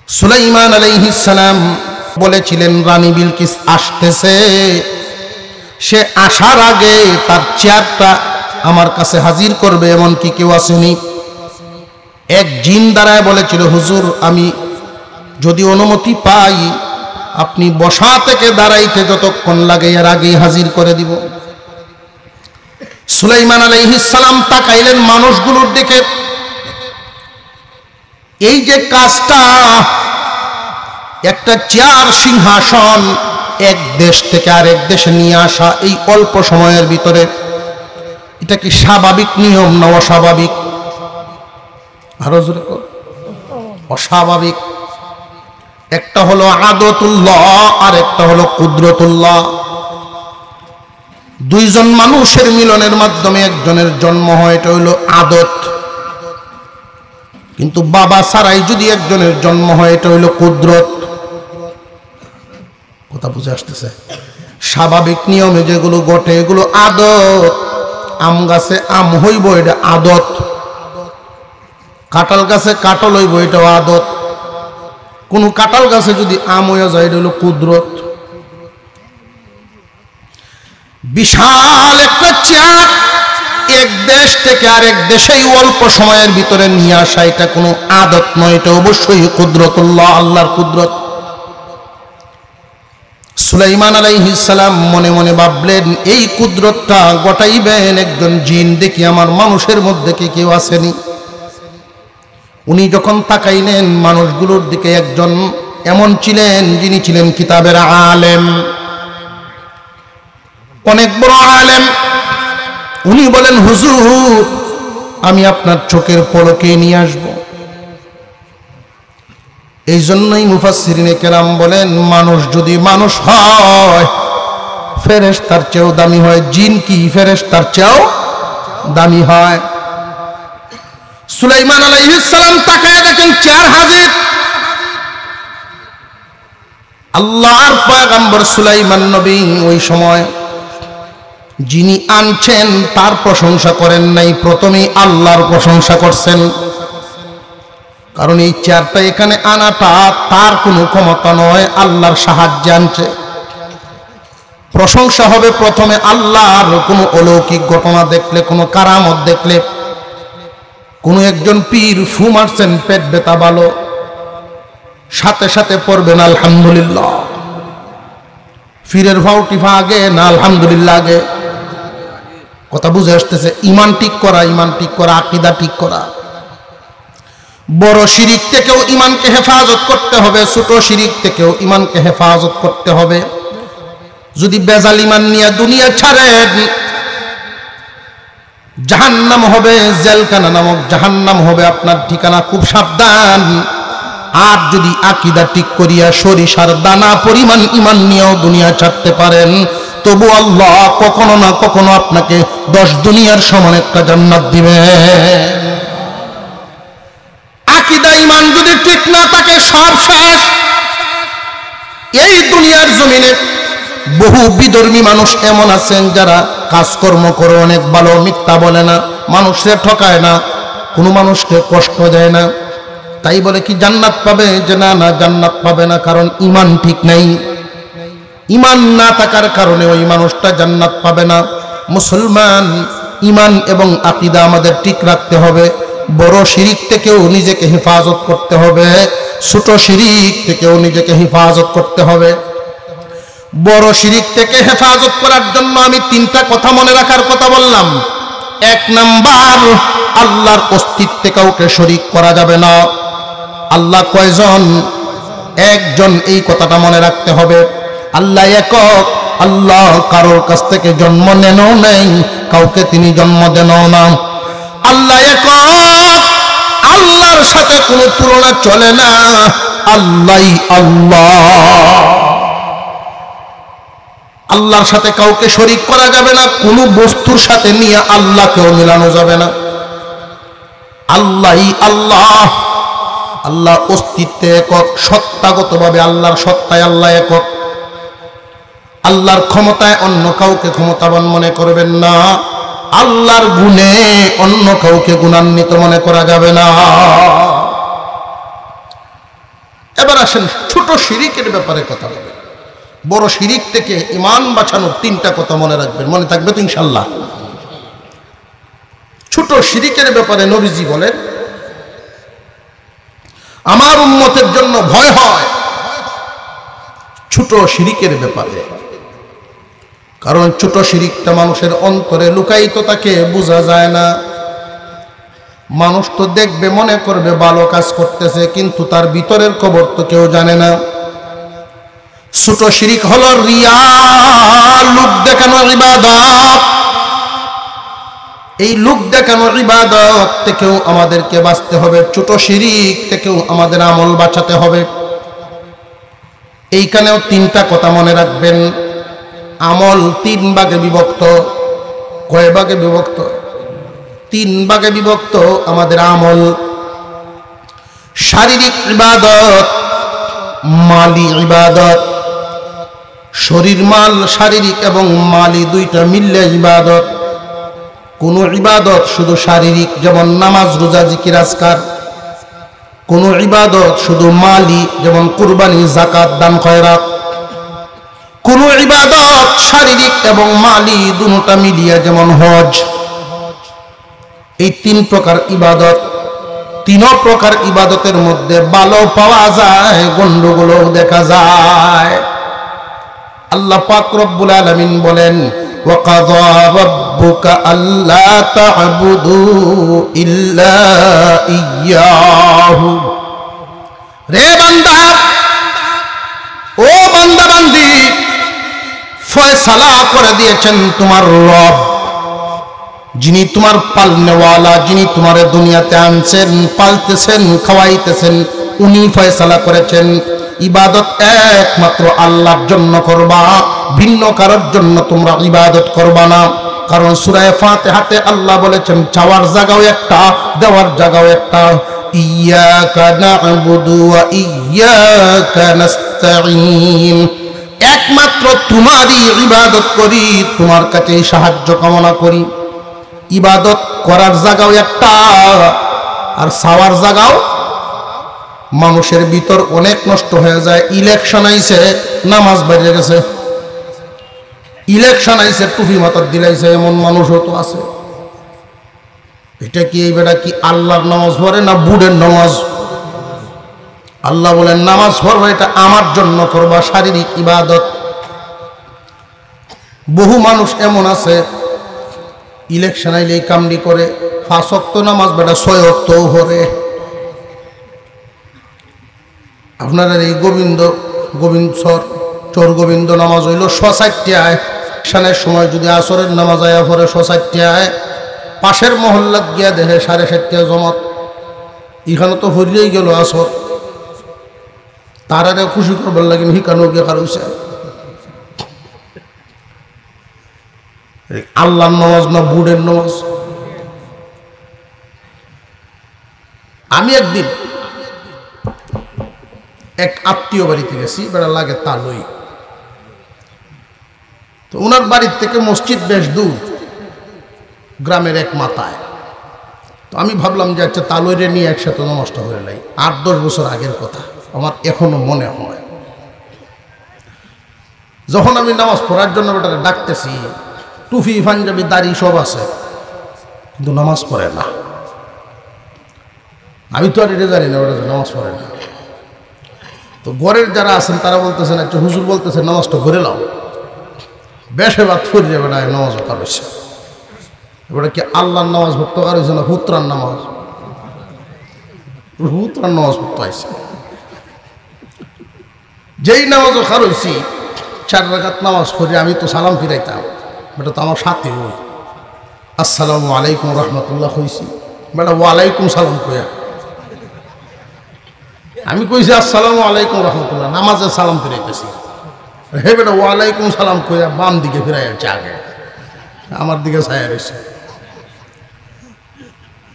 সুলাইমান আলাইহিস সালাম বলেছিলেন রানী বিলকিস আসতেছে, সে আসার আগে তার চেয়ারটা আমার কাছে হাজির করবে, এমন কি কেউ আসেনি? এক জিন দাঁড়ায় বলেছিল, হুজুর আমি যদি অনুমতি পাই আপনি বসা থেকে দাঁড়াইতে যতক্ষণ লাগে এর আগেই হাজির করে দিব। সুলাইমান আলাইহিস সালাম তাকাইলেন মানুষগুলোর দিকে। এই যে কাজটা, একটা চেয়ার সিংহাসন এক দেশ থেকে আরেক দেশে নিয়ে আসা এই অল্প সময়ের ভিতরে, এটা কি স্বাভাবিক নিয়ম না অস্বাভাবিক? আরো জোরে অস্বাভাবিক। একটা হলো আদতুল্লাহ আর একটা হলো কুদরতুল্লাহ। দুইজন মানুষের মিলনের মাধ্যমে একজনের জন্ম হয়, এটা হইল আদত। কিন্তু বাবা ছাড়াই যদি একজনের জন্ম হয়, এটা হইল কুদরত। কথা বুঝে আসতেছে? স্বাভাবিক নিয়মে যেগুলো ঘটে এগুলো আদত। আম গাছে আম হইব, এটা আদত। কাঁঠাল গাছে কাঁঠাল হইব, এটাও আদত। কোন কাঁঠাল গাছে যদি আম হইয়া যায়, এটা হলো কুদরত। বিশাল একটা চেয়ার এক দেশ থেকে আরেক দেশেই অল্প সময়ের ভিতরে নিয়ে আসা, এটা কোনো আদত নয়, এটা অবশ্যই কুদরতুল্লাহ, আল্লাহর কুদরত। সুলাইমান আলাইহিস সালাম মনে মনে ভাবলেন, এই কুদরতটা গটাইবেন একজন জিন, দেখি আমার মানুষের মধ্যে কি কেউ আসেনি। উনি যখন তাকাইলেন মানুষগুলোর দিকে, একজন এমন ছিলেন যিনি ছিলেন কিতাবের আলেম, অনেক বড় আলেম। উনি বলেন, হুজুর আমি আপনার চোখের পলকে নিয়ে আসব। এই জন্যই মুফাসসিরিনে কেরাম বলেন, মানুষ যদি মানুষ হয় ফেরেশতার চেয়েও দামি হয়। জিন কি ফেরেশতার চেয়েও দামি হয়? সুলাইমান আলাইহিস সালাম তাকায় দেখেন চেয়ার হাজির। আল্লাহর পয়গম্বর সুলাইমান নবী ওই সময় যিনি আনছেন তার প্রশংসা করেন নাই, প্রথমেই আল্লাহর প্রশংসা করছেন। কারণ এই চেয়ারটা এখানে আনাটা তার কোনো ক্ষমতা নয়, আল্লাহর সাহায্যে আনছে। প্রশংসা হবে প্রথমে আল্লাহর। কোনো অলৌকিক ঘটনা দেখলে, কোনো কারামত দেখলে, কোনো একজন পীর ফু মারছেন, পেট ব্যথা ভালো, সাথে সাথে পড়বেন আলহামদুলিল্লাহ। পীরের ফাউটিফা আগে না আলহামদুলিল্লাহ আগে? কথা বুঝে আসতেছে? ইমান ঠিক করা, ইমান ঠিক করা, আকীদা ঠিক করা। বড় শিরিক থেকেও ইমানকে হেফাজত করতে হবে, ছোট শিরিক থেকেও ইমানকে হেফাজত করতে হবে। যদি বেজাল ইমান নিয়ে দুনিয়া ছাড়েন, জাহান্নাম হবে, জেলখানা নামক জাহান্নাম হবে আপনার ঠিকানা, খুব সাবধান। আর যদি আকীদা ঠিক করিয়া সরিষার দানা পরিমাণ ইমান নিয়েও দুনিয়া ছাড়তে পারেন, তবু আল্লাহ কখনো না কখনো আপনাকে 10 দুনিয়ার সমান একটা জান্নাত দিবে। আকীদা ইমান যদি ঠিক না থাকে সব শেষ। এই দুনিয়ার জমিনে বহু বিধর্মী মানুষ এমন আছেন যারা কাজকর্ম করে অনেক ভালো, মিথ্যা বলে না, মানুষের ঠকায় না, কোনো মানুষকে কষ্ট দেয় না। তাই বলে কি জান্নাত পাবে? যে না না, জান্নাত পাবে না, কারণ ইমান ঠিক নাই। ইমান না থাকার কারণে ওই মানুষটা জান্নাত পাবে না। মুসলমান, ইমান এবং আকীদা আমাদের ঠিক রাখতে হবে। বড় শিরিক থেকেও নিজেকে হেফাজত করতে হবে, ছোট শিরিক থেকেও নিজেকে হেফাজত করতে হবে। বড় শিরিক থেকে হেফাজত করার জন্য আমি 3টা কথা মনে রাখার কথা বললাম। 1 নাম্বার, আল্লাহর অস্তিত্বে কাউকে শরীক করা যাবে না। আল্লাহ কয়জন? একজন, এই কথাটা মনে রাখতে হবে। আল্লাহ একক, আল্লাহ কারোর কাছ থেকে জন্ম নেনও নাই, কাউকে তিনি জন্ম দেনও না। আল্লাহ একক, আল্লাহর সাথে কোনো তুলনা চলে না। আল্লাহই আল্লাহ। আল্লাহর সাথে কাউকে শরীক করা যাবে না, কোনো বস্তুর সাথে নিয়ে আল্লাহকেও মিলানো যাবে না। আল্লাহই আল্লাহ। আল্লাহ অস্তিত্বে একক, সত্তাগতভাবে আল্লাহর সত্তায় আল্লাহ একক। আল্লাহর ক্ষমতায় অন্য কাউকে ক্ষমতাবান মনে করবেন না। আল্লাহর গুণে অন্য কাউকে গুণান্বিত মনে করা যাবে না। এবার আসেন ছোট শিরিকের ব্যাপারে কথা বলি। বড় শিরিক থেকে ঈমান বাঁচানোর 3টা কথা মনে রাখবেন, মনে থাকবে তো ইনশাআল্লাহ। ছোট শিরিকের ব্যাপারে নবীজি বলেন, আমার উম্মতের জন্য ভয় হয় ছোট শিরিকের ব্যাপারে, কারণ ছোট শিরিকটা মানুষের অন্তরে লুকায়িত থাকে, বোঝা যায় না। মানুষ তো দেখবে, মনে করবে ভালো কাজ করতেছে, কিন্তু তার ভিতরের খবর তো কেউ জানে না। ছোট শিরিক হলো রিয়া, লোক দেখানো ইবাদত। এই লোক দেখানো ইবাদত থেকেও আমাদেরকে বাঁচতে হবে, ছোট শিরিক থেকেও আমাদের আমল বাঁচাতে হবে। এইখানেও 3টা কথা মনে রাখবেন। আমল 3 ভাগে বিভক্ত। কয় ভাগে বিভক্ত? 3 ভাগে বিভক্ত আমাদের আমল। শারীরিক ইবাদত, মালি ইবাদত। শরীর মাল, শারীরিক এবং মালি 2টা মিললে ইবাদত। কোন ইবাদত শুধু শারীরিক, যেমন নামাজ, রোজা, জিকির, আজকার। কোন ইবাদত শুধু মালি, যেমন কুরবানি, যাকাত, দান, খয়রাত। কোন ইবাদত শারীরিক এবং মালি দুটোটা মিলিয়ে, যেমন হজ। এই 3 প্রকার ইবাদত। 3 প্রকার ইবাদতের মধ্যে ভালো পাওয়া যায়, গন্ডগোলও দেখা যায়। আল্লাহ পাক রব্বুল আলামিন বলেন, ওয়াকাযা রাব্বুকা আল্লা তা'বুদু ইল্লা ইয়্যাহু। রে বান্দা, ও বান্দা বান্দি, ফয়সালা করে দিয়েছেন তোমার রব, যিনি তোমার পালনেওয়ালা, যিনি তোমার দুনিয়াতে আনছেন, পালতেছেন, খাওয়াইতেছেন, উনি ফয়সালা করেছেন ইবাদত একমাত্র আল্লাহর জন্য করবা, ভিন্ন কারোর জন্য তোমরা ইবাদত করবা না। কারণ সূরা ফাতিহাতে আল্লাহ বলেছেন, চাওয়ার জায়গাও একটা, দেওয়ার জায়গাও একটা। ইয়্যাকা না'বুদু ওয়া ইয়্যাকা নাস্তাঈন। একমাত্র তোমারই ইবাদত করি, তোমার কাছে সাহায্য কামনা করি। ইবাদত করার জায়গাও একটা, আর চাওয়ার জায়গাও। মানুষের ভিতর অনেক নষ্ট হয়ে যায়। ইলেকশন আইছে, নামাজ বাইরে গেছে। ইলেকশন আইছে, টুপি মাথার দিলাইছে, এমন মানুষও তো আছে। এটা কি, এই বেটা কি আল্লাহর নামাজ পড়ে না বুড়ের নামাজ? আল্লাহ বলেন, নামাজ পড়বা এটা আমার জন্য করবা, শারীরিক ইবাদত। বহু মানুষ এমন আছে, ইলেকশন আইলে এই কামড়ি করে, 5 ওয়াক্ত নামাজ বেটা 6 ওয়াক্তও পড়ে। আপনারা এই চোর গোবিন্দ নামাজ হইল 160টায়। ইলেকশনের সময় যদি আসরের নামাজ আয়া পড়ে 160টায়, পাশের মহল্লাত গিয়া দেখে 7:30 জমাত। এখানে তো হরিয়েই গেল আসর, তারা খুশি করবার লাগে হিকানো গিয়ে কারোছে। আল্লাহর নামাজ না বুড়ের নামাজ? আমি একদিন এক আত্মীয় বাড়িতে গেছি, বেড়া লাগে তালই। তো ওনার বাড়ির থেকে মসজিদ বেশ দূর, গ্রামের এক মাথায়। তো আমি ভাবলাম যে আচ্ছা তালইরে নিয়ে একসাথে নষ্ট হয়ে নাই। 8-10 বছর আগের কথা, আমার এখনো মনে হয়। যখন আমি নামাজ পড়ার জন্য বেটারে ডাকতেছি, টুপি, পাঞ্জাবি, দাড়ি সব আছে, কিন্তু নামাজ পড়ে না। আমি তো আর এটা জানি না ওটা নামাজ পড়ে না। তো ঘরের যারা আছেন তারা বলতেছেন, একটা হুজুর বলতেছেন নামাজটা ঘুরে নাও, বেশে বাদ ফিরে যাবে না, নামাজ কারোছে। এবারে কি আল্লাহর নামাজ ভক্ত কারোছে না হুতরার নামাজ? হুতরার নামাজ ভক্ত আইছে। যেই নামাজও কারোছি, 4 রাকাত নামাজ পড়ে আমি তো সালাম ফিরাইতাম, বেটা তো আমার সাথে ওই আসসালামু আলাইকুম রহমতুল্লাহ কইছি, বেটা ওয়ালাইকুম সালাম কইয়া। আমি কইছি আসসালামু আলাইকুম রহমতুল্লাহ, নামাজের সালাম ফিরাইতেছি। হে বেটা ওয়ালাইকুম সালাম কইয়া বাম দিকে ফিরাই যাচ্ছে, আগে আমার দিকে ছায়া রয়েছে।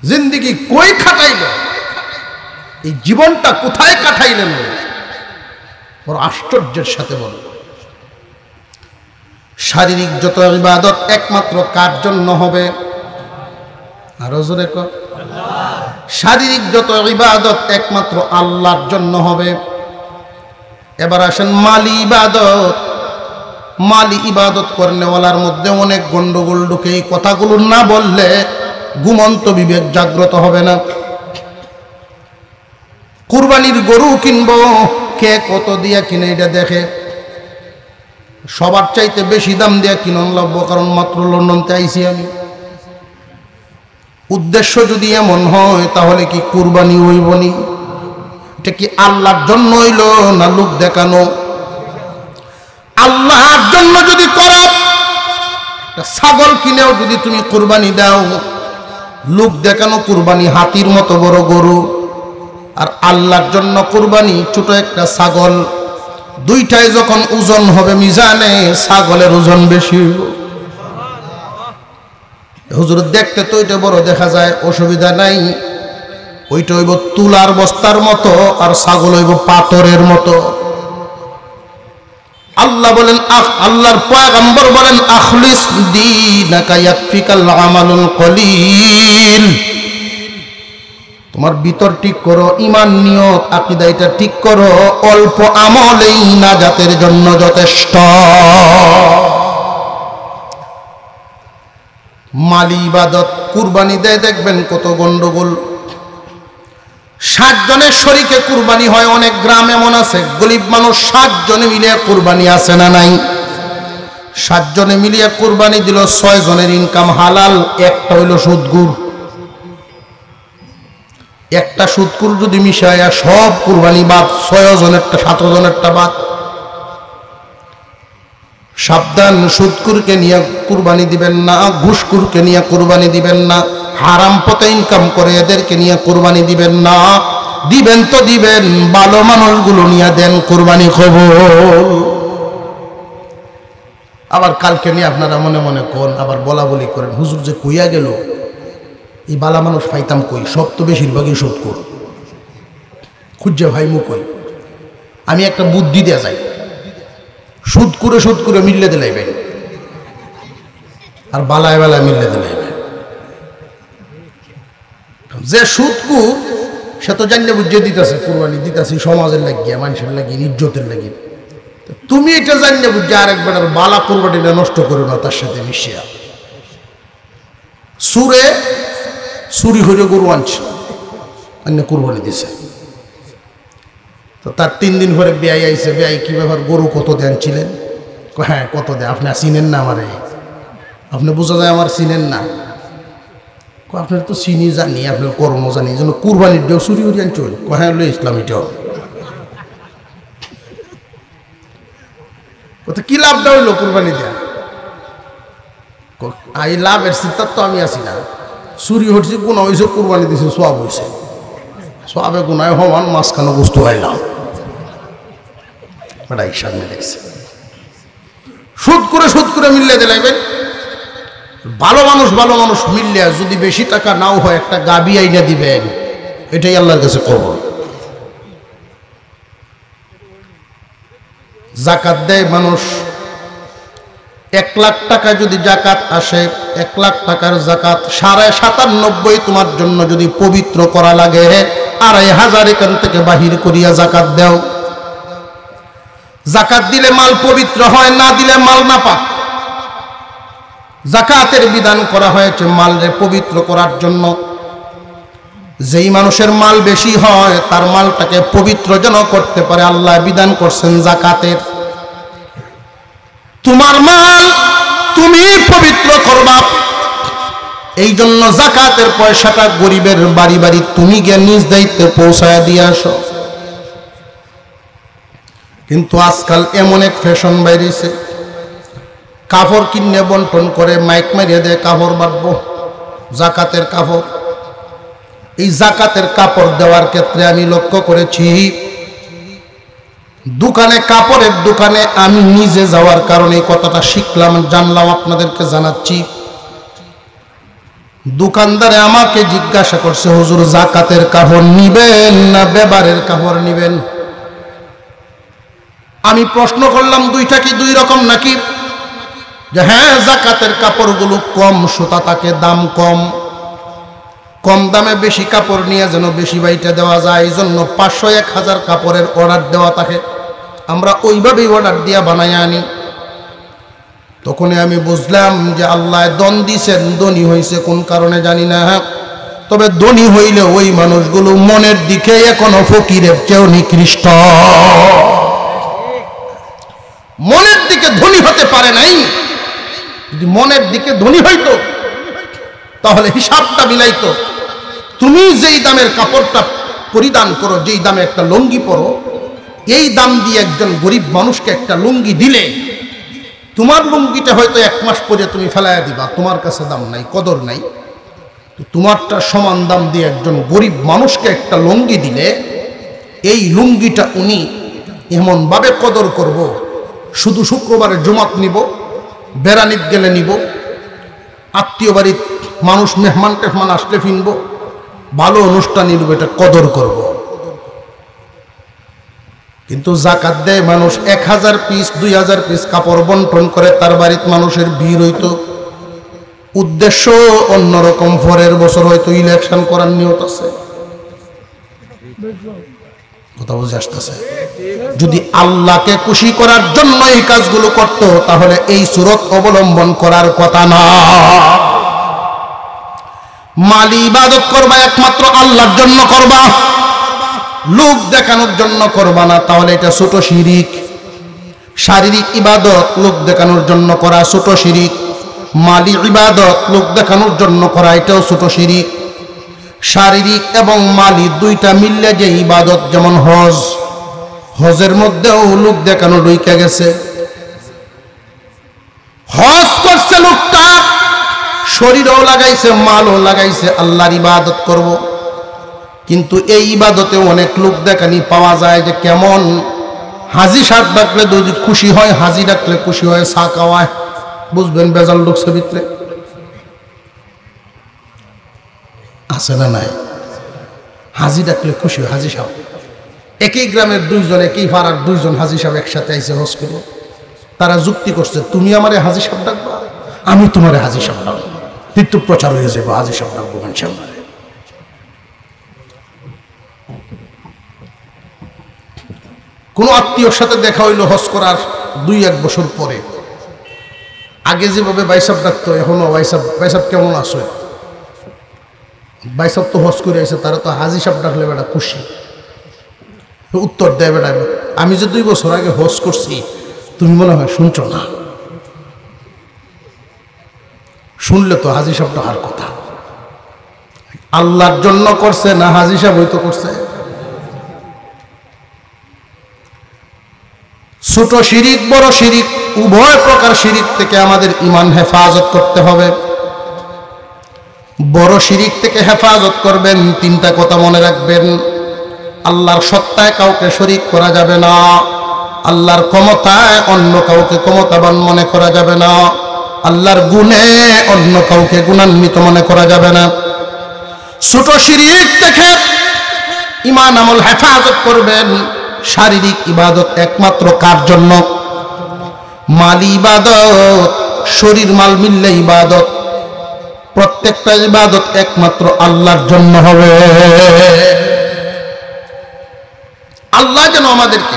জিন্দিগি কই খাটাইল, এই জীবনটা কোথায় কাটাইলেন? বড় আশ্চর্যের সাথে বল। শারীরিক যত ইবাদত একমাত্র কার জন্য হবে? আরো জোরে কর। শারীরিক যত ইবাদত একমাত্র আল্লাহর জন্য হবে। এবার আসেন মালি ইবাদত। মালি ইবাদত করনেওয়ালার মধ্যে অনেক গন্ডগোল ঢুকে। এই কথাগুলো না বললে ঘুমন্ত বিবেক জাগ্রত হবে না। কুরবানির গরু কিনবো, কে কত দিয়া কিনে এটা দেখে। সবার চাইতে বেশি দাম দিয়া কিনন লাগবো, কারণ মাত্র লন্ডনতে আইছি আমি। উদ্দেশ্য যদি এমন হয় তাহলে কি কুরবানি হইবনি? এটা কি আল্লাহর জন্য হইল না লোক দেখানো? আল্লাহর জন্য যদি করো, ছাগল কিনেও যদি তুমি কুরবানি দাও, লোক দেখানো কুরবানি হাতির মতো বড় গরু, আর আল্লাহর জন্য কুরবানি ছোট একটা ছাগল। দুইটাই যখন ওজন হবে মিজানে, ছাগলের ওজন বেশি। হুজুর দেখতে তো ওইটা বড় দেখা যায়, অসুবিধা নাই। ওইটা হইব তুলার বস্তার মতো, আর ছাগল হইব পাথরের মতো। আল্লাহ বলেন, আল্লাহর পয়গম্বর বলেন, আখলিস দীনাকা ইয়াকফিকাল আমালুল কলিল। তোমার ভিতর ঠিক করো, ঈমান নিয়ত আকীদা এটা ঠিক করো, অল্প আমলেই নাজাতের জন্য যথেষ্ট। মালি ইবাদত কুরবানি দেয়, দেখবেন কত গন্ডগোল। 60 জনের শরীকে কুরবানি হয়। অনেক গ্রাম এমন আছে গরিব মানুষ 60 জনে মিলিয়ে কুরবানি আছে না নাই? 60 জনে মিলিয়ে কুরবানি দিল, 6 জনের ইনকাম হালাল, একটা হইল সুদগুর। একটা সুদকুর যদি মিশায়া সব কুরবানি বাদ, 6 জনেরটা 7 জনেরটা বাদ। সাবধান, সুদকুরকে নিয়ে কুরবানি দিবেন না, ঘুষকুরকে নিয়ে কুরবানি দিবেন না, হারাম পথে ইনকাম করে এদেরকে নিয়ে কুরবানি দিবেন না। দিবেন তো দিবেন, ভালো মানুষগুলো নিয়ে দেন, কুরবানি কবুল। আবার কালকে নিয়ে আপনারা মনে মনে কোন, আবার বলা বলি করেন, হুজুর যে কইয়া গেল এই বালা মানুষ পাইতাম কই? সব তো বেশিরভাগই সুদকুর। খুঁজে ভাই মু কই, আমি একটা বুদ্ধি দেয়া যাই, সুদকুরে মিললে দিলাইবেন, আর বালায় বালায় মিললে দিলাইবেন। যে সুদকুর সে তো জানলে বুঝে দিতেছে কুরবানি দিতেছি সমাজের লাগিয়ে, মানুষের লাগিয়ে, ইজ্জতের লাগিয়ে। তুমি এটা জানলে বুঝে আরেকবার বালা কুরবানিটা নষ্ট করো না তার সাথে মিশিয়া। সুরে চুরি হয়ে গরু আনছে, কুরবানি দিছে, তো তার 3 দিন পরে বেয়াই আইছে। বেয়াই কি ব্যাপার, গরু কত দেন ছিলেন? হ্যাঁ কত দেয়, আপনি চিনেন না আমারে? আপনি বোঝা যায় আমার চিনেন না। আপনার তো চিনি জানি, আপনার কর্ম জানি, এই জন্য কুরবানির দেও চুরি করে আনছ। হ্যাঁ লো ইসলামীটাও কি লাভটা হইলো কুরবানি দেয়া? এই লাভের চিন্তার তো আমি আছি না। চুরি হচ্ছে, গুণা হয়েছে, কুরবানি দিছে, সওয়াব হয়েছে। সওয়াবে গুনায় হওয়ান মাঝখানে বস্তু আইলাম, এটা হিসাব মিলেছে। সুদ করে মিললে দিলাইবেন। ভালো মানুষ মিললে যদি বেশি টাকা নাও হয়, একটা গাবি আইনা দিবেন, এটাই আল্লাহর কাছে কবুল। জাকাত দেয় মানুষ, 1 লাখ টাকা যদি জাকাত আসে, 1 লাখ টাকার জাকাত 97.5 তোমার জন্য যদি পবিত্র করা লাগে, 2,500 এখান থেকে বাহির করিয়া জাকাত দাও। জাকাত দিলে মাল পবিত্র হয়, না দিলে মাল নাপাক। জাকাতের বিধান করা হয়েছে মালরে পবিত্র করার জন্য। যেই মানুষের মাল বেশি হয় তার মালটাকে পবিত্র যেন করতে পারে, আল্লাহ বিধান করছেন জাকাতের। তোমার মাল তুমি পবিত্র করবা, এই জন্য জাকাতের পয়সাটা গরিবের বাড়ি বাড়ি তুমি গিয়ে নিজ দায়িত্বে পৌঁছায় দিয়ে আসো। কিন্তু আজকাল এমন এক ফ্যাশন বাইরেছে, কাপড় কিনে বন্টন করে, মাইক মারিয়ে দেয় কাপড় বাঁটবো, জাকাতের কাপড়। এই জাকাতের কাপড় দেওয়ার ক্ষেত্রে আমি লক্ষ্য করেছি, দোকানে, কাপড়ের দোকানে আমি নিজে যাওয়ার কারণে কথাটা শিখলাম, জানলাম, আপনাদেরকে জানাচ্ছি। দোকানদারে আমাকে জিজ্ঞাসা করছে, হুজুর জাকাতের কাপড় নিবেন না ব্যবহারের কাপড় নিবেন? আমি প্রশ্ন করলাম, দুইটা কি 2 রকম নাকি? যে হ্যাঁ, জাকাতের কাপড়গুলো কম সুতা থাকে, দাম কম, কম দামে বেশি কাপড় নিয়ে যেন বেশি বাইটা দেওয়া যায়, এই জন্য 500-1000 কাপড়ের অর্ডার দেওয়া থাকে। আমরা ওইভাবেই অর্ডার দিয়া বানাই আনি। তখনই আমি বুঝলাম যে আল্লাহ দন দিছেন, ধনী হয়েছে কোন কারণে জানি না, তবে ধনী হইলে ওই মানুষগুলো মনের দিকে এখনো ফকিরের চেয়েও নিকৃষ্ট। মনের দিকে ধনী হতে পারে নাই। যদি মনের দিকে ধনী হইতো তাহলে হিসাবটা মিলাইতো। তুমি যেই দামের কাপড়টা পরিধান করো, যেই দামে একটা লুঙ্গি পরো, এই দাম দিয়ে একজন গরিব মানুষকে একটা লুঙ্গি দিলে তোমার লুঙ্গিটা হয়তো 1 মাস পরে তুমি ফেলাইয়া দিবা, তোমার কাছে দাম নাই, কদর নাই। তোমারটা সমান দাম দিয়ে একজন গরিব মানুষকে একটা লুঙ্গি দিলে এই লুঙ্গিটা উনি এমনভাবে কদর করব, শুধু শুক্রবারে জুমাত নিব, বেড়ানিত গেলে নিব, আত্মীয় বাড়ির মানুষ মেহমান টেহমান আসলে ফিনব, ভালো অনুষ্ঠান নিব, এটা কদর করব। কিন্তু জাকাত দেয় মানুষ 1000 পিস 2000 পিস কাপড় বন্টন করে, তার বাড়িতে মানুষের ভিড় হইতো, উদ্দেশ্য অন্যরকম। পরের বছর হয়তো ইলেকশন করার নিয়ত আছে, কথা বুঝে আসতেছে। যদি আল্লাহকে খুশি করার জন্য এই কাজগুলো করত তাহলে এই সুরত অবলম্বন করার কথা না। মালি ইবাদত করবা একমাত্র আল্লাহর জন্য করবা, লোক দেখানোর জন্য করবা না, তাহলে এটা ছোট শিরিক। শারীরিক ইবাদত লোক দেখানোর জন্য করা ছোট শিরিক, মালি ইবাদত লোক দেখানোর জন্য করা এটাও ছোট শিরিক। শারীরিক এবং মালি দুইটা মিললে যে ইবাদত, যেমন হজ, হজের মধ্যেও লোক দেখানো ঢুকে গেছে। হজ করছে লোকটা, শরীরও লাগাইছে, মালও লাগাইছে, আল্লাহর ইবাদত করব, কিন্তু এই ইবাদতে অনেক লোক দেখানি পাওয়া যায়। যে কেমন হাজি সাত ডাকলে যদি খুশি হয়, হাজি ডাকলে খুশি হয়, চা খাওয়ায়, বুঝবেন বেজাল ঢুকছে ভিতরে, আছে না নাই? হাজি ডাকলে খুশি হয়, হাজি সাহেব। একই গ্রামের 2 জন, একই পাড়ার 2 জন হাজি সাহেব একসাথে আইসে হজ করে, তারা যুক্তি করছে, তুমি আমারে হাজি সাহেব ডাকবা, আমি তোমারে হাজি সাহেব ডাকবো, তীর্থ প্রচার হয়ে যাবো, হাজি সাহেব ডাকবো মানুষের। কোন আত্মীয়র সাথে দেখা হইলো হজ করার 2-1 বছর পরে, আগে যেভাবে বাইসাব ডাকতো, এখনো বাইসাব কেমন আসো, বাইসাব তো হজ করে আসে, তারা তো হাজি সাহেব ডাকলে বেটা খুশি। উত্তর দেয় বেটা, আমি যে 2 বছর আগে হজ করছি, তুমি মনে হয় শুনছো না, শুনলে তো হাজি সাহেব ডাকার কথা। আল্লাহর জন্য করছে না হাজি সাহেব হয়তো করছে? ছোট শিরিক বড় শিরিক উভয় প্রকার শিরিক থেকে আমাদের ঈমান হেফাজত করতে হবে। বড় শিরিক থেকে হেফাজত করবেন, 3টা কথা মনে রাখবেন। আল্লাহর সত্তায় কাউকে শরীক করা যাবে না, আল্লাহর ক্ষমতায় অন্য কাউকে ক্ষমতাবান মনে করা যাবে না, আল্লাহর গুণে অন্য কাউকে গুণান্বিত মনে করা যাবে না। ছোট শিরিক থেকে ঈমান আমল হেফাজত করবেন। শারীরিক ইবাদত একমাত্র কার জন্য? মালি ইবাদত, শরীর মাল মিললে ইবাদত, প্রত্যেকটা ইবাদত একমাত্র আল্লাহর জন্য হবে। আল্লাহ যেন আমাদেরকে